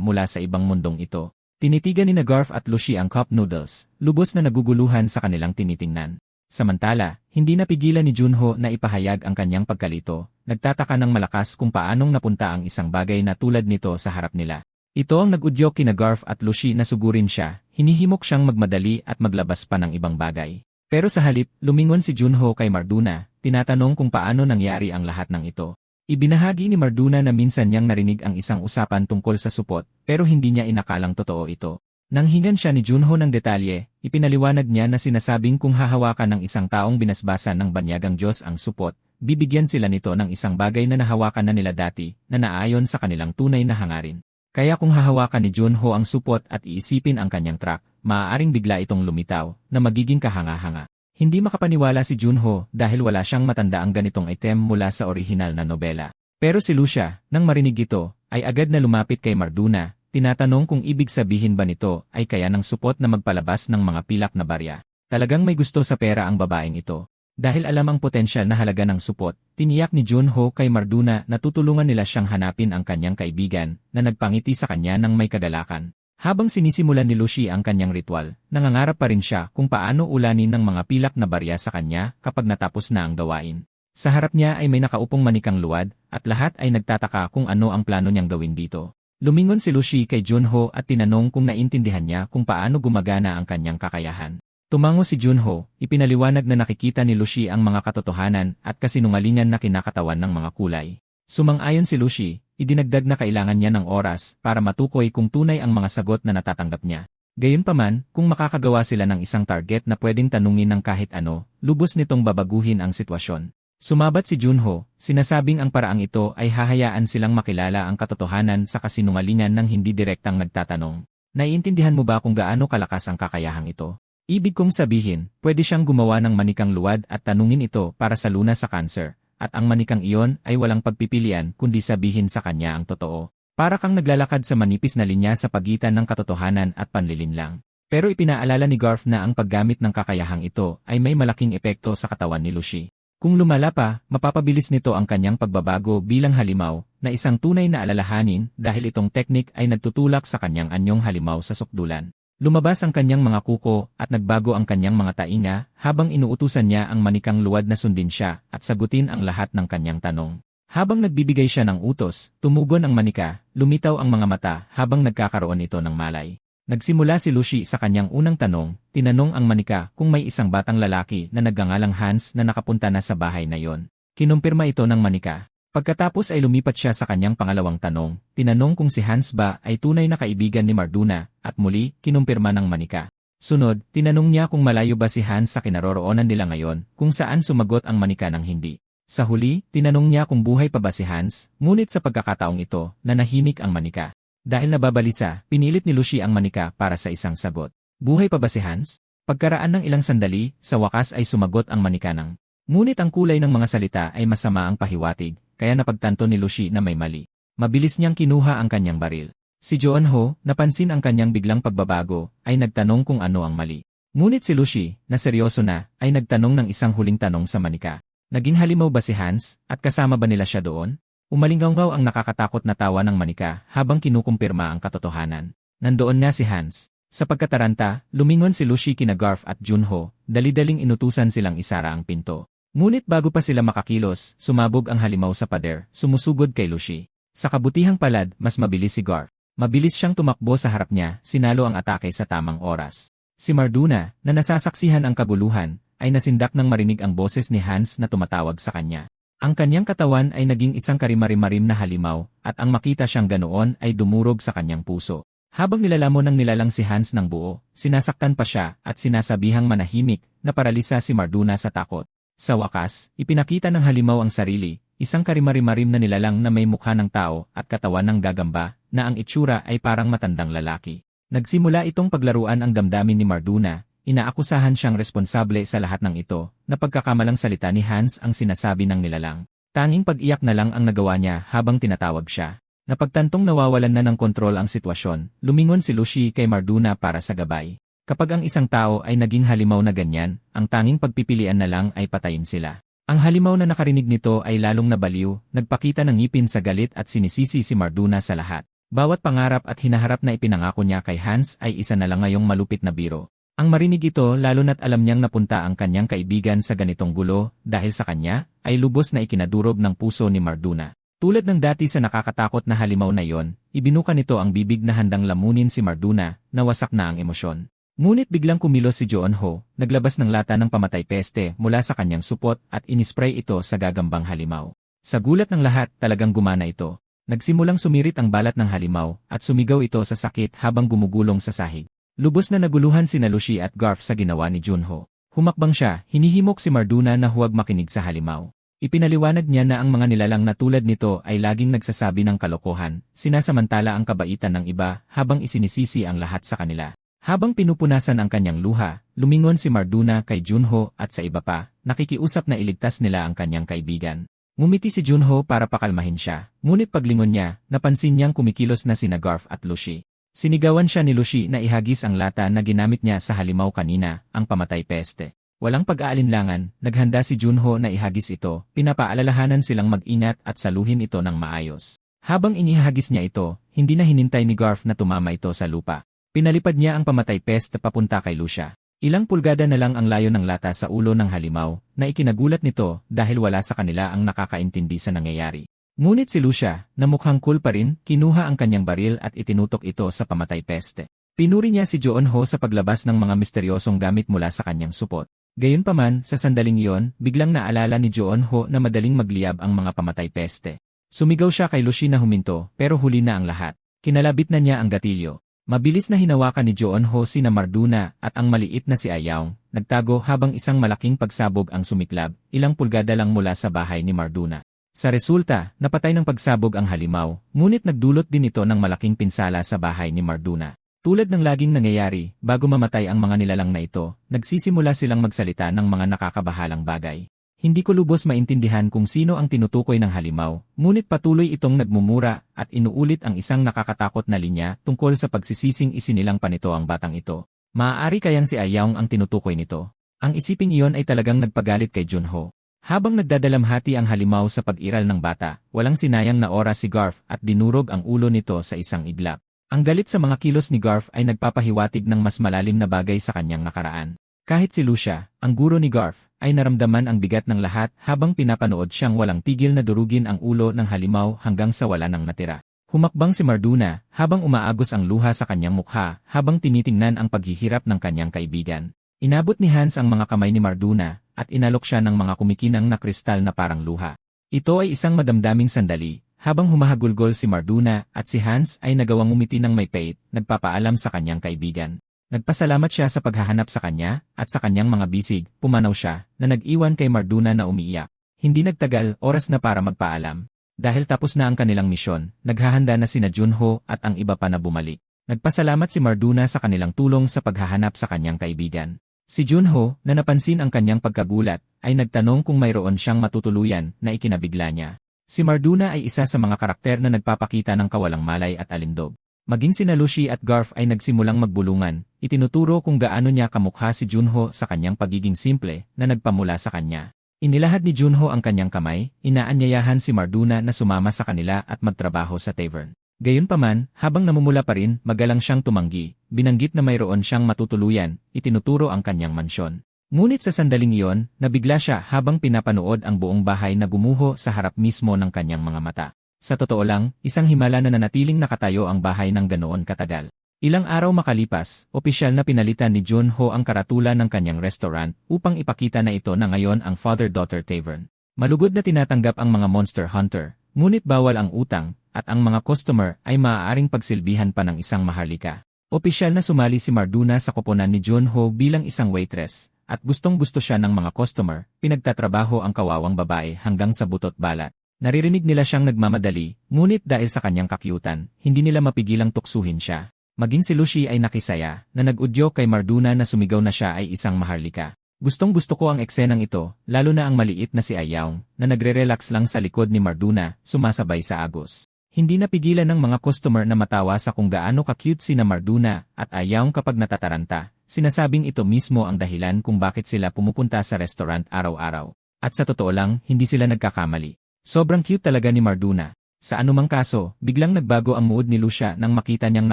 mula sa ibang mundong ito. Tinitigan ni Garf at Lucy ang cup noodles, lubos na naguguluhan sa kanilang tinitingnan. Samantala, hindi napigilan ni Junho na ipahayag ang kanyang pagkalito, nagtataka ng malakas kung paanong napunta ang isang bagay na tulad nito sa harap nila. Ito ang nag-udyok kina Garf at Lucy na sugurin siya, hinihimok siyang magmadali at maglabas pa ng ibang bagay. Pero sa halip, lumingon si Junho kay Marduna, tinatanong kung paano nangyari ang lahat ng ito. Ibinahagi ni Marduna na minsan niyang narinig ang isang usapan tungkol sa supot, pero hindi niya inakalang totoo ito. Nang hingan siya ni Junho ng detalye, ipinaliwanag niya na sinasabing kung hahawakan ng isang taong binasbasan ng banyagang Diyos ang supot, bibigyan sila nito ng isang bagay na nahawakan na nila dati, na naayon sa kanilang tunay na hangarin. Kaya kung hahawakan ni Junho ang supot at iisipin ang kanyang track, maaaring bigla itong lumitaw, na magiging kahanga-hanga. Hindi makapaniwala si Junho dahil wala siyang matandaang ganitong item mula sa orihinal na nobela. Pero si Lucia, nang marinig ito, ay agad na lumapit kay Marduna. Tinatanong kung ibig sabihin ba nito ay kaya ng supot na magpalabas ng mga pilak na barya. Talagang may gusto sa pera ang babaeng ito. Dahil alam ang potensyal na halaga ng supot, tiniyak ni Junho kay Marduna na tutulungan nila siyang hanapin ang kanyang kaibigan na nagpangiti sa kanya ng may kagalakan. Habang sinisimulan ni Lucy ang kanyang ritual, nangangarap pa rin siya kung paano ulanin ng mga pilak na barya sa kanya kapag natapos na ang gawain. Sa harap niya ay may nakaupong manikang luwad at lahat ay nagtataka kung ano ang plano niyang gawin dito. Lumingon si Lucy kay Junho at tinanong kung naintindihan niya kung paano gumagana ang kanyang kakayahan. Tumango si Junho, ipinaliwanag na nakikita ni Lucy ang mga katotohanan at kasinungalingan na kinakatawan ng mga kulay. Sumang-ayon si Lucy, idinagdag na kailangan niya ng oras para matukoy kung tunay ang mga sagot na natatanggap niya. Gayunpaman, kung makakagawa sila ng isang target na pwedeng tanungin ng kahit ano, lubos nitong babaguhin ang sitwasyon. Sumabat si Junho, sinasabing ang paraang ito ay hahayaan silang makilala ang katotohanan sa kasinungalingan ng hindi direktang nagtatanong. Naiintindihan mo ba kung gaano kalakas ang kakayahang ito? Ibig kong sabihin, pwede siyang gumawa ng manikang luwad at tanungin ito para sa lunas sa cancer, at ang manikang iyon ay walang pagpipilian kundi sabihin sa kanya ang totoo. Para kang naglalakad sa manipis na linya sa pagitan ng katotohanan at panlilinlang. Pero ipinaalala ni Garf na ang paggamit ng kakayahang ito ay may malaking epekto sa katawan ni Lucy. Kung lumala pa, mapapabilis nito ang kanyang pagbabago bilang halimaw, na isang tunay na alalahanin dahil itong teknik ay nagtutulak sa kanyang anyong halimaw sa sukdulan. Lumabas ang kanyang mga kuko at nagbago ang kanyang mga tainga habang inuutusan niya ang manikang luwad na sundin siya at sagutin ang lahat ng kanyang tanong. Habang nagbibigay siya ng utos, tumugon ang manika, lumitaw ang mga mata habang nagkakaroon ito ng malay. Nagsimula si Lucy sa kanyang unang tanong, tinanong ang manika kung may isang batang lalaki na nagngangalang Hans na nakapunta na sa bahay na yon. Kinumpirma ito ng manika. Pagkatapos ay lumipat siya sa kanyang pangalawang tanong, tinanong kung si Hans ba ay tunay na kaibigan ni Marduna, at muli, kinumpirma ng manika. Sunod, tinanong niya kung malayo ba si Hans sa kinaroroonan nila ngayon, kung saan sumagot ang manika ng hindi. Sa huli, tinanong niya kung buhay pa ba si Hans, ngunit sa pagkakataong ito, nanahimik ang manika. Dahil nababalisa, pinilit ni Lucy ang manika para sa isang sagot. Buhay pa ba si Hans? Pagkaraan ng ilang sandali, sa wakas ay sumagot ang manika ng. Ngunit ang kulay ng mga salita ay masama ang pahiwatig, kaya napagtanto ni Lucy na may mali. Mabilis niyang kinuha ang kanyang baril. Si Junho, napansin ang kanyang biglang pagbabago, ay nagtanong kung ano ang mali. Ngunit si Lucy, na seryoso na, ay nagtanong ng isang huling tanong sa manika. Naging halimaw ba si Hans, at kasama ba nila siya doon? Umalinggaw ang nakakatakot na tawa ng manika habang kinukumpirma ang katotohanan. Nandoon nga si Hans. Sa pagkataranta, lumingon si Lucy kina Garf at Junho, dali-daling inutusan silang isara ang pinto. Ngunit bago pa sila makakilos, sumabog ang halimaw sa pader, sumusugod kay Lucy. Sa kabutihang palad, mas mabilis si Garf. Mabilis siyang tumakbo sa harap niya, sinalo ang atake sa tamang oras. Si Marduna, na nasasaksihan ang kaguluhan, ay nasindak nang marinig ang boses ni Hans na tumatawag sa kanya. Ang kanyang katawan ay naging isang karimari-marim na halimaw, at ang makita siyang ganoon ay dumurog sa kanyang puso. Habang nilalamon ng nilalang si Hans ng buo, sinasaktan pa siya at sinasabihang manahimik na paralisa si Marduna sa takot. Sa wakas, ipinakita ng halimaw ang sarili, isang karimari-marim na nilalang na may mukha ng tao at katawan ng gagamba, na ang itsura ay parang matandang lalaki. Nagsimula itong paglaruan ang damdamin ni Marduna, inaakusahan siyang responsable sa lahat ng ito, na pagkakamalang salita ni Hans ang sinasabi ng nilalang. Tanging pag-iyak na lang ang nagawa niya habang tinatawag siya. Napagtantong nawawalan na ng kontrol ang sitwasyon, lumingon si Lucy kay Marduna para sa gabay. Kapag ang isang tao ay naging halimaw na ganyan, ang tanging pagpipilian na lang ay patayin sila. Ang halimaw na nakarinig nito ay lalong nabaliw, nagpakita ng ngipin sa galit at sinisisi si Marduna sa lahat. Bawat pangarap at hinaharap na ipinangako niya kay Hans ay isa na lang ngayong malupit na biro. Ang marinig ito lalo na't alam niyang napunta ang kanyang kaibigan sa ganitong gulo, dahil sa kanya, ay lubos na ikinadurog ng puso ni Marduna. Tulad ng dati sa nakakatakot na halimaw na iyon, ibinuka nito ang bibig na handang lamunin si Marduna, na wasak na ang emosyon. Ngunit biglang kumilos si Joon-ho, naglabas ng lata ng pamatay peste mula sa kanyang supot at inispray ito sa gagambang halimaw. Sa gulat ng lahat, talagang gumana ito. Nagsimulang sumirit ang balat ng halimaw at sumigaw ito sa sakit habang gumugulong sa sahig. Lubos na naguluhan sina Lucy at Garf sa ginawa ni Junho. Humakbang siya, hinihimok si Marduna na huwag makinig sa halimaw. Ipinaliwanag niya na ang mga nilalang na tulad nito ay laging nagsasabi ng kalokohan, sinasamantala ang kabaitan ng iba habang isinisisi ang lahat sa kanila. Habang pinupunasan ang kanyang luha, lumingon si Marduna kay Junho at sa iba pa, nakikiusap na iligtas nila ang kanyang kaibigan. Ngumiti si Junho para pakalmahin siya, ngunit paglingon niya, napansin niyang kumikilos na sina Garf at Lucy. Sinigawan siya ni Lucy na ihagis ang lata na ginamit niya sa halimaw kanina, ang pamatay peste. Walang pag-aalinlangan, naghanda si Junho na ihagis ito, pinapaalalahanan silang mag-ingat at saluhin ito ng maayos. Habang inihagis niya ito, hindi na hinintay ni Garf na tumama ito sa lupa. Pinalipad niya ang pamatay peste papunta kay Lucia. Ilang pulgada na lang ang layo ng lata sa ulo ng halimaw, na ikinagulat nito dahil wala sa kanila ang nakakaintindi sa nangyayari. Ngunit si Lucia, na mukhang cool pa rin, kinuha ang kanyang baril at itinutok ito sa pamatay peste. Pinuri niya si Joon-ho sa paglabas ng mga misteryosong gamit mula sa kanyang supot. Gayunpaman, sa sandaling iyon, biglang naalala ni Joon-ho na madaling magliyab ang mga pamatay peste. Sumigaw siya kay Lucy na huminto, pero huli na ang lahat. Kinalabit na niya ang gatilyo. Mabilis na hinawakan ni Joon-ho sina Marduna at ang maliit na si Ayaw, nagtago habang isang malaking pagsabog ang sumiklab, ilang pulgada lang mula sa bahay ni Marduna. Sa resulta, napatay ng pagsabog ang halimaw, ngunit nagdulot din ito ng malaking pinsala sa bahay ni Marduna. Tulad ng laging nangyayari, bago mamatay ang mga nilalang na ito, nagsisimula silang magsalita ng mga nakakabahalang bagay. Hindi ko lubos maintindihan kung sino ang tinutukoy ng halimaw, ngunit patuloy itong nagmumura at inuulit ang isang nakakatakot na linya tungkol sa pagsisising isinilang pa nito ang batang ito. Maaari kayang si Ayaw ang tinutukoy nito. Ang isiping iyon ay talagang nagpagalit kay Junho. Habang nagdadalamhati ang halimaw sa pag-iral ng bata, walang sinayang na oras si Garf at dinurog ang ulo nito sa isang iglap. Ang galit sa mga kilos ni Garf ay nagpapahiwatig ng mas malalim na bagay sa kanyang nakaraan. Kahit si Lucia, ang guro ni Garf, ay naramdaman ang bigat ng lahat habang pinapanood siyang walang tigil na durugin ang ulo ng halimaw hanggang sa wala nang natira. Humakbang si Marduna habang umaagos ang luha sa kanyang mukha habang tinitingnan ang paghihirap ng kanyang kaibigan. Inabot ni Hans ang mga kamay ni Marduna at inalok siya ng mga kumikinang na kristal na parang luha. Ito ay isang madamdaming sandali, habang humahagulgol si Marduna at si Hans ay nagawang umiti ng may pait, nagpapaalam sa kanyang kaibigan. Nagpasalamat siya sa paghahanap sa kanya, at sa kanyang mga bisig, pumanaw siya, na nag-iwan kay Marduna na umiiyak. Hindi nagtagal, oras na para magpaalam. Dahil tapos na ang kanilang misyon, naghahanda na sina Junho at ang iba pa na bumalik. Nagpasalamat si Marduna sa kanilang tulong sa paghahanap sa kanyang kaibigan. Si Junho, na napansin ang kanyang pagkagulat, ay nagtanong kung mayroon siyang matutuluyan na ikinabigla niya. Si Marduna ay isa sa mga karakter na nagpapakita ng kawalang malay at alindog. Maging sina Lucy at Garf ay nagsimulang magbulungan, itinuturo kung gaano niya kamukha si Junho sa kanyang pagiging simple na nagpamula sa kanya. Inilahad ni Junho ang kanyang kamay, inaanyayahan si Marduna na sumama sa kanila at magtrabaho sa tavern. Gayunpaman, habang namumula pa rin, magalang siyang tumanggi, binanggit na mayroon siyang matutuluyan, itinuturo ang kanyang mansyon. Ngunit sa sandaling iyon, nabigla siya habang pinapanood ang buong bahay na gumuho sa harap mismo ng kanyang mga mata. Sa totoo lang, isang himala na nanatiling nakatayo ang bahay ng ganoon katagal. Ilang araw makalipas, opisyal na pinalitan ni Junho ang karatulan ng kanyang restaurant upang ipakita na ito na ngayon ang Father-Daughter Tavern. Malugod na tinatanggap ang mga Monster Hunter, ngunit bawal ang utang, at ang mga customer ay maaaring pagsilbihan pa ng isang maharlika. Opisyal na sumali si Marduna sa koponan ni Junho bilang isang waitress, at gustong-gusto siya ng mga customer, pinagtatrabaho ang kawawang babae hanggang sa butot balat. Naririnig nila siyang nagmamadali, ngunit dahil sa kanyang kakyutan, hindi nila mapigilang tuksuhin siya. Maging si Lucy ay nakisaya, na nag-udyok kay Marduna na sumigaw na siya ay isang maharlika. Gustong-gusto ko ang eksenang ito, lalo na ang maliit na si Ayaw, na nagre-relax lang sa likod ni Marduna, sumasabay sa agos. Hindi napigilan ng mga customer na matawa sa kung gaano ka-cute si na Marduna at Ayaw kapag natataranta. Sinasabing ito mismo ang dahilan kung bakit sila pumupunta sa restaurant araw-araw. At sa totoo lang, hindi sila nagkakamali. Sobrang cute talaga ni Marduna. Sa anumang kaso, biglang nagbago ang mood ni Lucia nang makita niyang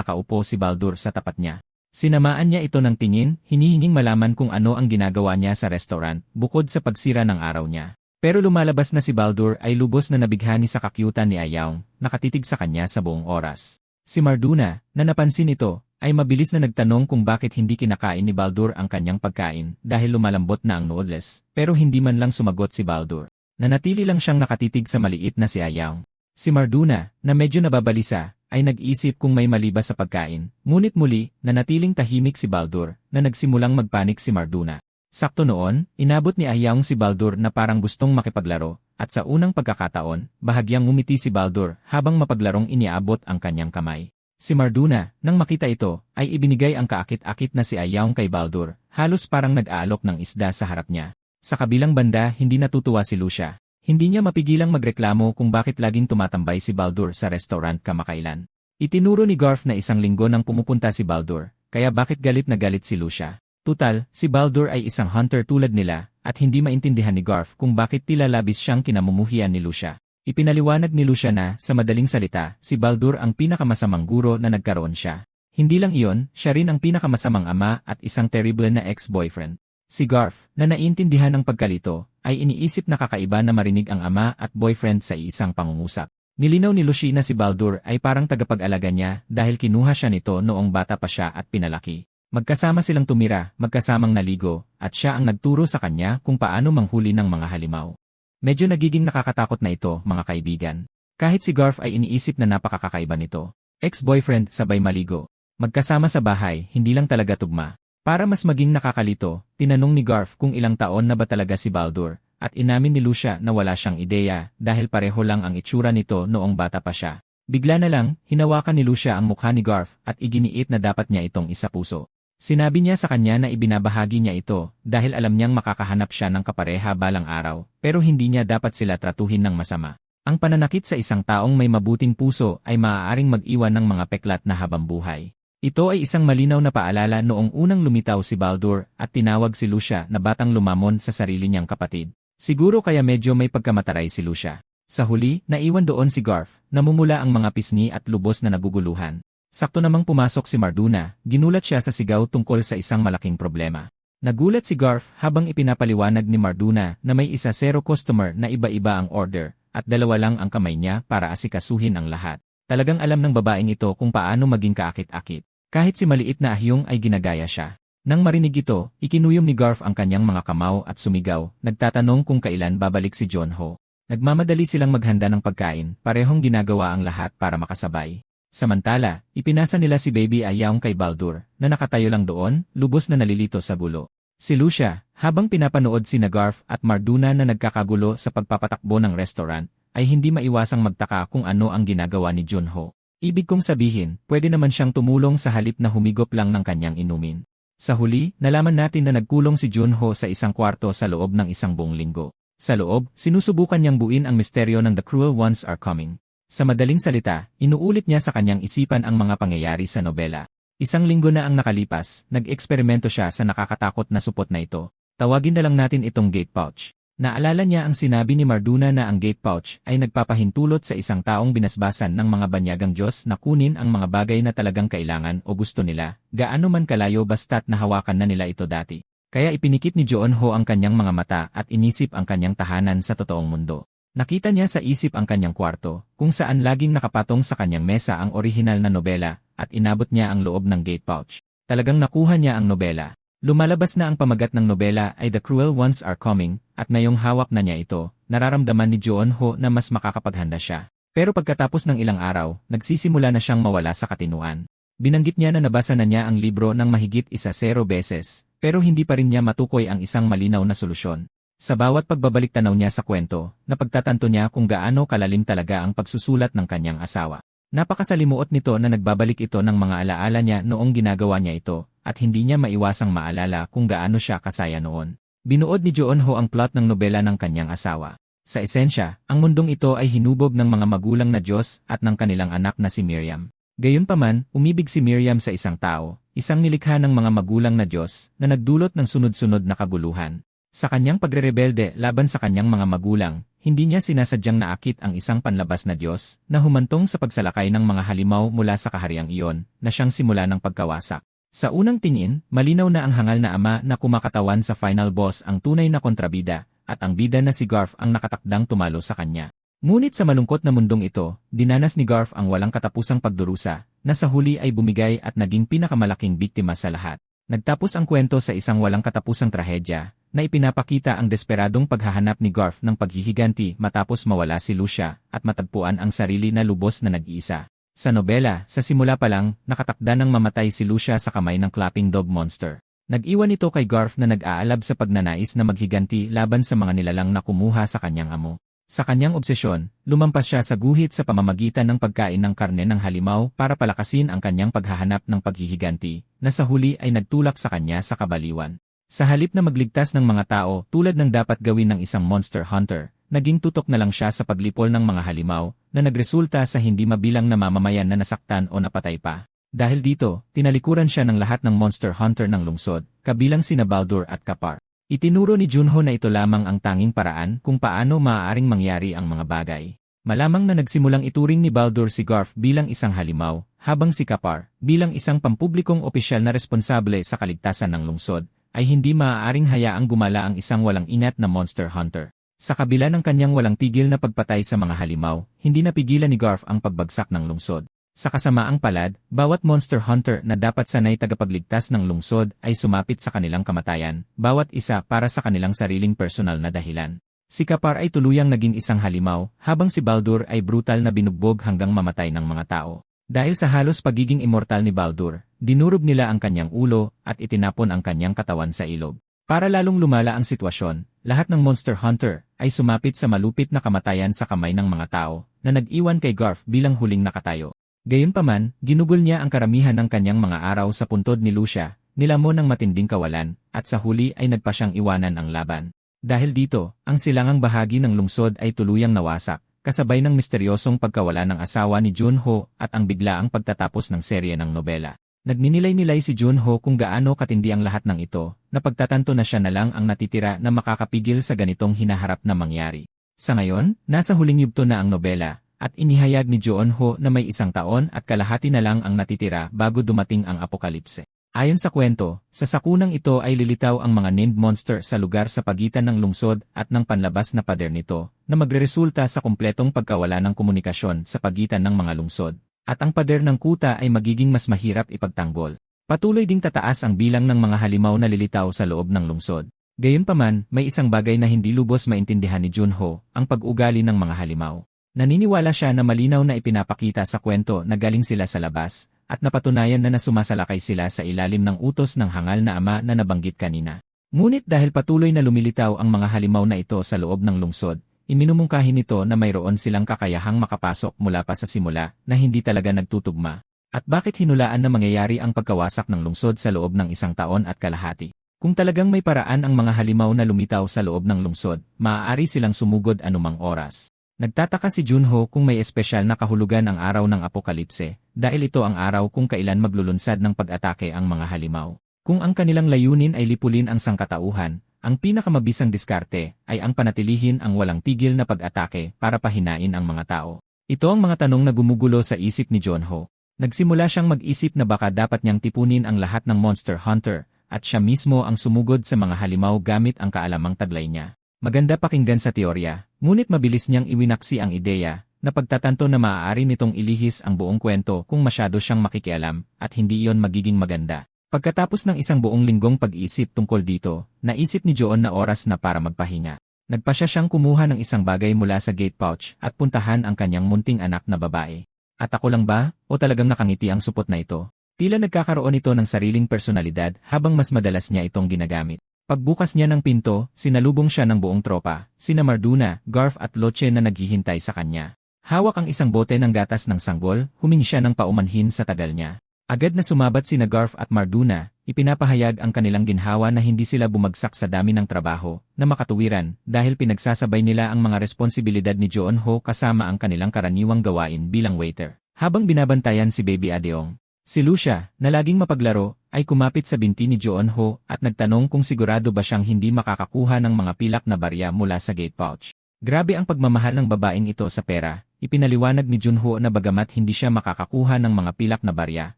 nakaupo si Baldur sa tapat niya. Sinamaan niya ito ng tingin, hinihinging malaman kung ano ang ginagawa niya sa restaurant, bukod sa pagsira ng araw niya. Pero lumalabas na si Baldur ay lubos na nabighani sa kakyutan ni Ayaw, nakatitig sa kanya sa buong oras. Si Marduna, na napansin ito, ay mabilis na nagtanong kung bakit hindi kinakain ni Baldur ang kanyang pagkain dahil lumalambot na ang noodles, pero hindi man lang sumagot si Baldur. Nanatili lang siyang nakatitig sa maliit na si Ayaw. Si Marduna, na medyo nababalisa, ay nag-isip kung may mali ba sa pagkain, ngunit muli, nanatiling tahimik si Baldur, na nagsimulang magpanik si Marduna. Sakto noon, inabot ni Ayaw si Baldur na parang gustong makipaglaro, at sa unang pagkakataon, bahagyang ngumiti si Baldur habang mapaglarong iniabot ang kanyang kamay. Si Marduna, nang makita ito, ay ibinigay ang kaakit-akit na si Ayaw kay Baldur, halos parang nag-aalok ng isda sa harap niya. Sa kabilang banda, hindi natutuwa si Lucia. Hindi niya mapigilang magreklamo kung bakit laging tumatambay si Baldur sa restaurant kamakailan. Itinuro ni Garf na isang linggo nang pumupunta si Baldur, kaya bakit galit na galit si Lucia. Tutal, si Baldur ay isang hunter tulad nila, at hindi maintindihan ni Garf kung bakit tila labis siyang kinamumuhian ni Lucia. Ipinaliwanag ni Lucia na, sa madaling salita, si Baldur ang pinakamasamang guro na nagkaroon siya. Hindi lang iyon, siya rin ang pinakamasamang ama at isang terrible na ex-boyfriend. Si Garf, na naiintindihan ng pagkalito, ay iniisip na kakaiba na marinig ang ama at boyfriend sa isang pangungusap. Nilinaw ni Lucy na si Baldur ay parang tagapag-alaga niya dahil kinuha siya nito noong bata pa siya at pinalaki. Magkasama silang tumira, magkasamang naligo, at siya ang nagturo sa kanya kung paano manghuli ng mga halimaw. Medyo nagiging nakakatakot na ito, mga kaibigan. Kahit si Garf ay iniisip na napakakakaiba nito. Ex-boyfriend, sabay maligo. Magkasama sa bahay, hindi lang talaga tugma. Para mas maging nakakalito, tinanong ni Garf kung ilang taon na ba talaga si Baldur, at inamin ni Lucia na wala siyang ideya dahil pareho lang ang itsura nito noong bata pa siya. Bigla na lang, hinawakan ni Lucia ang mukha ni Garf at iginiit na dapat niya itong isapuso. Sinabi niya sa kanya na ibinabahagi niya ito dahil alam niyang makakahanap siya ng kapareha balang araw, pero hindi niya dapat sila tratuhin ng masama. Ang pananakit sa isang taong may mabuting puso ay maaaring mag-iwan ng mga peklat na habang buhay. Ito ay isang malinaw na paalala noong unang lumitaw si Baldur at tinawag si Lucia na batang lumamon sa sarili niyang kapatid. Siguro kaya medyo may pagkamataray si Lucia. Sa huli, naiwan doon si Garf, namumula ang mga pisngi at lubos na naguguluhan. Sakto namang pumasok si Marduna, ginulat siya sa sigaw tungkol sa isang malaking problema. Nagulat si Garf habang ipinapaliwanag ni Marduna na may isa 0 customer na iba-iba ang order, at 2 lang ang kamay niya para asikasuhin ang lahat. Talagang alam ng babaeng ito kung paano maging kaakit-akit. Kahit si maliit na ahyong ay ginagaya siya. Nang marinig ito, ikinuyom ni Garf ang kanyang mga kamao at sumigaw, nagtatanong kung kailan babalik si Junho. Nagmamadali silang maghanda ng pagkain, parehong ginagawa ang lahat para makasabay. Samantala, ipinasa nila si Baby Ayaw kay Baldur, na nakatayo lang doon, lubos na nalilito sa gulo. Si Lucia, habang pinapanood si Garf at Marduna na nagkakagulo sa pagpapatakbo ng restaurant, ay hindi maiwasang magtaka kung ano ang ginagawa ni Junho. Ibig kong sabihin, pwede naman siyang tumulong sa halip na humigop lang ng kanyang inumin. Sa huli, nalaman natin na nagkulong si Junho sa isang kwarto sa loob ng isang buong linggo. Sa loob, sinusubukan niyang buuin ang misteryo ng The Cruel Ones Are Coming. Sa madaling salita, inuulit niya sa kanyang isipan ang mga pangyayari sa nobela. Isang linggo na ang nakalipas, nag-eksperimento siya sa nakakatakot na supot na ito. Tawagin na lang natin itong gate pouch. Naalala niya ang sinabi ni Marduna na ang gate pouch ay nagpapahintulot sa isang taong binasbasan ng mga banyagang Diyos na kunin ang mga bagay na talagang kailangan o gusto nila, gaano man kalayo basta't nahawakan na nila ito dati. Kaya ipinikit ni Junho ang kanyang mga mata at inisip ang kanyang tahanan sa totoong mundo. Nakita niya sa isip ang kanyang kwarto, kung saan laging nakapatong sa kanyang mesa ang orihinal na nobela, at inabot niya ang loob ng gate pouch. Talagang nakuha niya ang nobela. Lumalabas na ang pamagat ng nobela ay The Cruel Ones Are Coming, at ngayong hawak na niya ito, nararamdaman ni Joon-ho na mas makakapaghanda siya. Pero pagkatapos ng ilang araw, nagsisimula na siyang mawala sa katinuan. Binanggit niya na nabasa na niya ang libro ng mahigit 10 beses, pero hindi pa rin niya matukoy ang isang malinaw na solusyon. Sa bawat pagbabalik tanaw niya sa kwento, napagtatanto niya kung gaano kalalim talaga ang pagsusulat ng kanyang asawa. Napakasalimuot nito na nagbabalik ito ng mga alaala niya noong ginagawa niya ito, at hindi niya maiwasang maalala kung gaano siya kasaya noon. Binuod ni Joon-ho ang plot ng nobela ng kanyang asawa. Sa esensya, ang mundong ito ay hinubog ng mga magulang na Diyos at ng kanilang anak na si Miriam. Gayunpaman, umibig si Miriam sa isang tao, isang nilikha ng mga magulang na Diyos, na nagdulot ng sunod-sunod na kaguluhan. Sa kanyang pagrerebelde laban sa kanyang mga magulang, hindi niya sinasadyang naakit ang isang panlabas na Diyos, na humantong sa pagsalakay ng mga halimaw mula sa kahariang iyon, na siyang simula ng pagkawasak. Sa unang tingin, malinaw na ang hangal na ama na kumakatawan sa final boss ang tunay na kontrabida, at ang bida na si Garf ang nakatakdang tumalo sa kanya. Ngunit sa malungkot na mundong ito, dinanas ni Garf ang walang katapusang pagdurusa, na sa huli ay bumigay at naging pinakamalaking biktima sa lahat. Nagtapos ang kwento sa isang walang katapusang trahedya, na ipinapakita ang desperadong paghahanap ni Garf ng paghihiganti matapos mawala si Lucia at matagpuan ang sarili na lubos na nag-iisa. Sa nobela, sa simula pa lang, nakatakda ng mamatay si Lucia sa kamay ng clapping dog monster. Nag-iwan ito kay Garf na nag-aalab sa pagnanais na maghiganti laban sa mga nilalang na kumuha sa kanyang amo. Sa kanyang obsesyon, lumampas siya sa guhit sa pamamagitan ng pagkain ng karne ng halimaw para palakasin ang kanyang paghahanap ng paghihiganti, na sa huli ay nagtulak sa kanya sa kabaliwan. Sa halip na magligtas ng mga tao tulad ng dapat gawin ng isang monster hunter, naging tutok na lang siya sa paglipol ng mga halimaw, na nagresulta sa hindi mabilang na mamamayan na nasaktan o napatay pa. Dahil dito, tinalikuran siya ng lahat ng monster hunter ng lungsod, kabilang sina Baldur at Kapar. Itinuro ni Joon-ho na ito lamang ang tanging paraan kung paano maaaring mangyari ang mga bagay. Malamang na nagsimulang ituring ni Baldur si Garf bilang isang halimaw, habang si Kapar, bilang isang pampublikong opisyal na responsable sa kaligtasan ng lungsod, ay hindi maaaring hayaang gumala ang isang walang inat na monster hunter. Sa kabila ng kanyang walang tigil na pagpatay sa mga halimaw, hindi napigilan ni Garf ang pagbagsak ng lungsod. Sa kasamaang palad, bawat monster hunter na dapat sanay tagapagligtas ng lungsod ay sumapit sa kanilang kamatayan, bawat isa para sa kanilang sariling personal na dahilan. Si Kapar ay tuluyang naging isang halimaw, habang si Baldur ay brutal na binugbog hanggang mamatay ng mga tao. Dahil sa halos pagiging immortal ni Baldur, dinurog nila ang kanyang ulo at itinapon ang kanyang katawan sa ilog. Para lalong lumala ang sitwasyon, lahat ng monster hunter ay sumapit sa malupit na kamatayan sa kamay ng mga tao na nag-iwan kay Garf bilang huling nakatayo. Gayunpaman, ginugol niya ang karamihan ng kanyang mga araw sa puntod ni Lucia, nilamon ng matinding kawalan, at sa huli ay nagpa siyang iwanan ang laban. Dahil dito, ang silangang bahagi ng lungsod ay tuluyang nawasak, kasabay ng misteryosong pagkawala ng asawa ni Joon-ho at ang biglaang pagtatapos ng serye ng nobela. Nagninilay-nilay si Joon-ho kung gaano katindi ang lahat ng ito, na pagtatanto na siya na lang ang natitira na makakapigil sa ganitong hinaharap na mangyari. Sa ngayon, nasa huling yugto na ang nobela, at inihayag ni Joon-ho na may 1 taon at kalahati na lang ang natitira bago dumating ang apokalipse. Ayon sa kwento, sa sakunang ito ay lilitaw ang mga named monster sa lugar sa pagitan ng lungsod at ng panlabas na pader nito, na magreresulta sa kumpletong pagkawala ng komunikasyon sa pagitan ng mga lungsod, at ang pader ng kuta ay magiging mas mahirap ipagtanggol. Patuloy ding tataas ang bilang ng mga halimaw na lilitaw sa loob ng lungsod. Gayunpaman, may isang bagay na hindi lubos maintindihan ni Joon-ho, ang pag-ugali ng mga halimaw. Naniniwala siya na malinaw na ipinapakita sa kwento na galing sila sa labas, at napatunayan na nasumasalakay sila sa ilalim ng utos ng hangal na ama na nabanggit kanina. Ngunit dahil patuloy na lumilitaw ang mga halimaw na ito sa loob ng lungsod, iminumungkahi nito na mayroon silang kakayahang makapasok mula pa sa simula na hindi talaga nagtutugma. At bakit hinulaan na mangyayari ang pagkawasak ng lungsod sa loob ng 1 taon at kalahati? Kung talagang may paraan ang mga halimaw na lumitaw sa loob ng lungsod, maaari silang sumugod anumang oras. Nagtataka si Joon-ho kung may espesyal na kahulugan ang araw ng apokalipse, dahil ito ang araw kung kailan maglulunsad ng pag-atake ang mga halimaw. Kung ang kanilang layunin ay lipulin ang sangkatauhan, ang pinakamabisang diskarte ay ang panatilihin ang walang tigil na pag-atake para pahinain ang mga tao. Ito ang mga tanong na gumugulo sa isip ni Joon-ho. Nagsimula siyang mag-isip na baka dapat niyang tipunin ang lahat ng monster hunter, at siya mismo ang sumugod sa mga halimaw gamit ang kaalamang taglay niya. Maganda pakinggan sa teorya, ngunit mabilis niyang iwinaksi ang ideya napagtatanto na maaari nitong ilihis ang buong kwento kung masyado siyang makikialam at hindi iyon magiging maganda. Pagkatapos ng isang buong linggong pag-iisip tungkol dito, naisip ni Joon na oras na para magpahinga. Nagpasya siyang kumuha ng isang bagay mula sa gate pouch at puntahan ang kanyang munting anak na babae. At ako lang ba, o talagang nakangiti ang supot na ito? Tila nagkakaroon ito ng sariling personalidad habang mas madalas niya itong ginagamit. Pagbukas niya ng pinto, sinalubong siya ng buong tropa, sina Marduna, Garf at Loche na naghihintay sa kanya. Hawak ang isang bote ng gatas ng sanggol, humingi siya ng paumanhin sa tagal niya. Agad na sumabat sina Garf at Marduna, ipinapahayag ang kanilang ginhawa na hindi sila bumagsak sa dami ng trabaho, na makatuwiran, dahil pinagsasabay nila ang mga responsibilidad ni Joon Ho kasama ang kanilang karaniwang gawain bilang waiter. Habang binabantayan si Baby Adeong, si Lucia, na laging mapaglaro, ay kumapit sa binti ni Joon Ho at nagtanong kung sigurado ba siyang hindi makakakuha ng mga pilak na barya mula sa gate pouch. Grabe ang pagmamahal ng babaeng ito sa pera. Ipinaliwanag ni Junho na bagamat hindi siya makakakuha ng mga pilak na barya,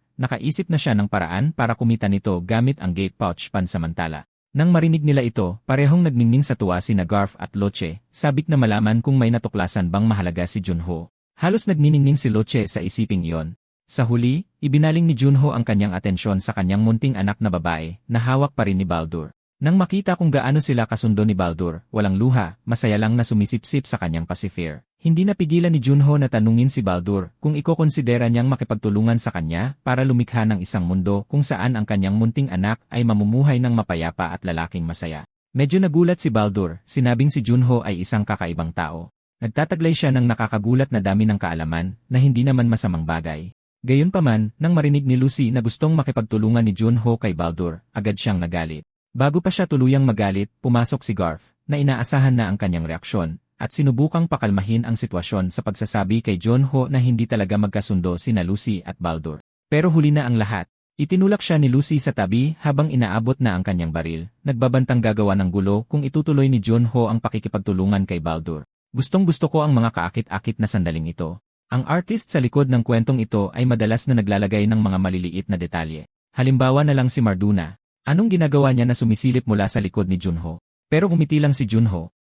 nakaisip na siya ng paraan para kumita nito gamit ang gate pouch pansamantala. Nang marinig nila ito, parehong nagningning sa tuwa sina Garf at Loche, sabik na malaman kung may natuklasan bang mahalaga si Junho. Halos nagniningning si Loche sa isiping iyon. Sa huli, ibinaling ni Junho ang kanyang atensyon sa kanyang munting anak na babae, na hawak pa rin ni Baldur. Nang makita kung gaano sila kasundo ni Baldur, walang luha, masaya lang na sumisipsip sa kanyang pacifier. Hindi napigilan ni Junho na tanungin si Baldur kung ikokonsidera niyang makipagtulungan sa kanya para lumikha ng isang mundo kung saan ang kanyang munting anak ay mamumuhay ng mapayapa at lalaking masaya. Medyo nagulat si Baldur, sinabing si Junho ay isang kakaibang tao. Nagtataglay siya ng nakakagulat na dami ng kaalaman na hindi naman masamang bagay. Gayunpaman, nang marinig ni Lucy na gustong makipagtulungan ni Junho kay Baldur, agad siyang nagalit. Bago pa siya tuluyang magalit, pumasok si Garf, na inaasahan na ang kanyang reaksyon, at sinubukang pakalmahin ang sitwasyon sa pagsasabi kay Junho na hindi talaga magkasundo sina Lucy at Baldur. Pero huli na ang lahat. Itinulak siya ni Lucy sa tabi habang inaabot na ang kanyang baril, nagbabantang gagawa ng gulo kung itutuloy ni Junho ang pakikipagtulungan kay Baldur. Gustong-gusto ko ang mga kaakit-akit na sandaling ito. Ang artist sa likod ng kwentong ito ay madalas na naglalagay ng mga maliliit na detalye. Halimbawa na lang si Marduna. Anong ginagawa niya na sumisilip mula sa likod ni Junho? Pero umiti lang si Junho.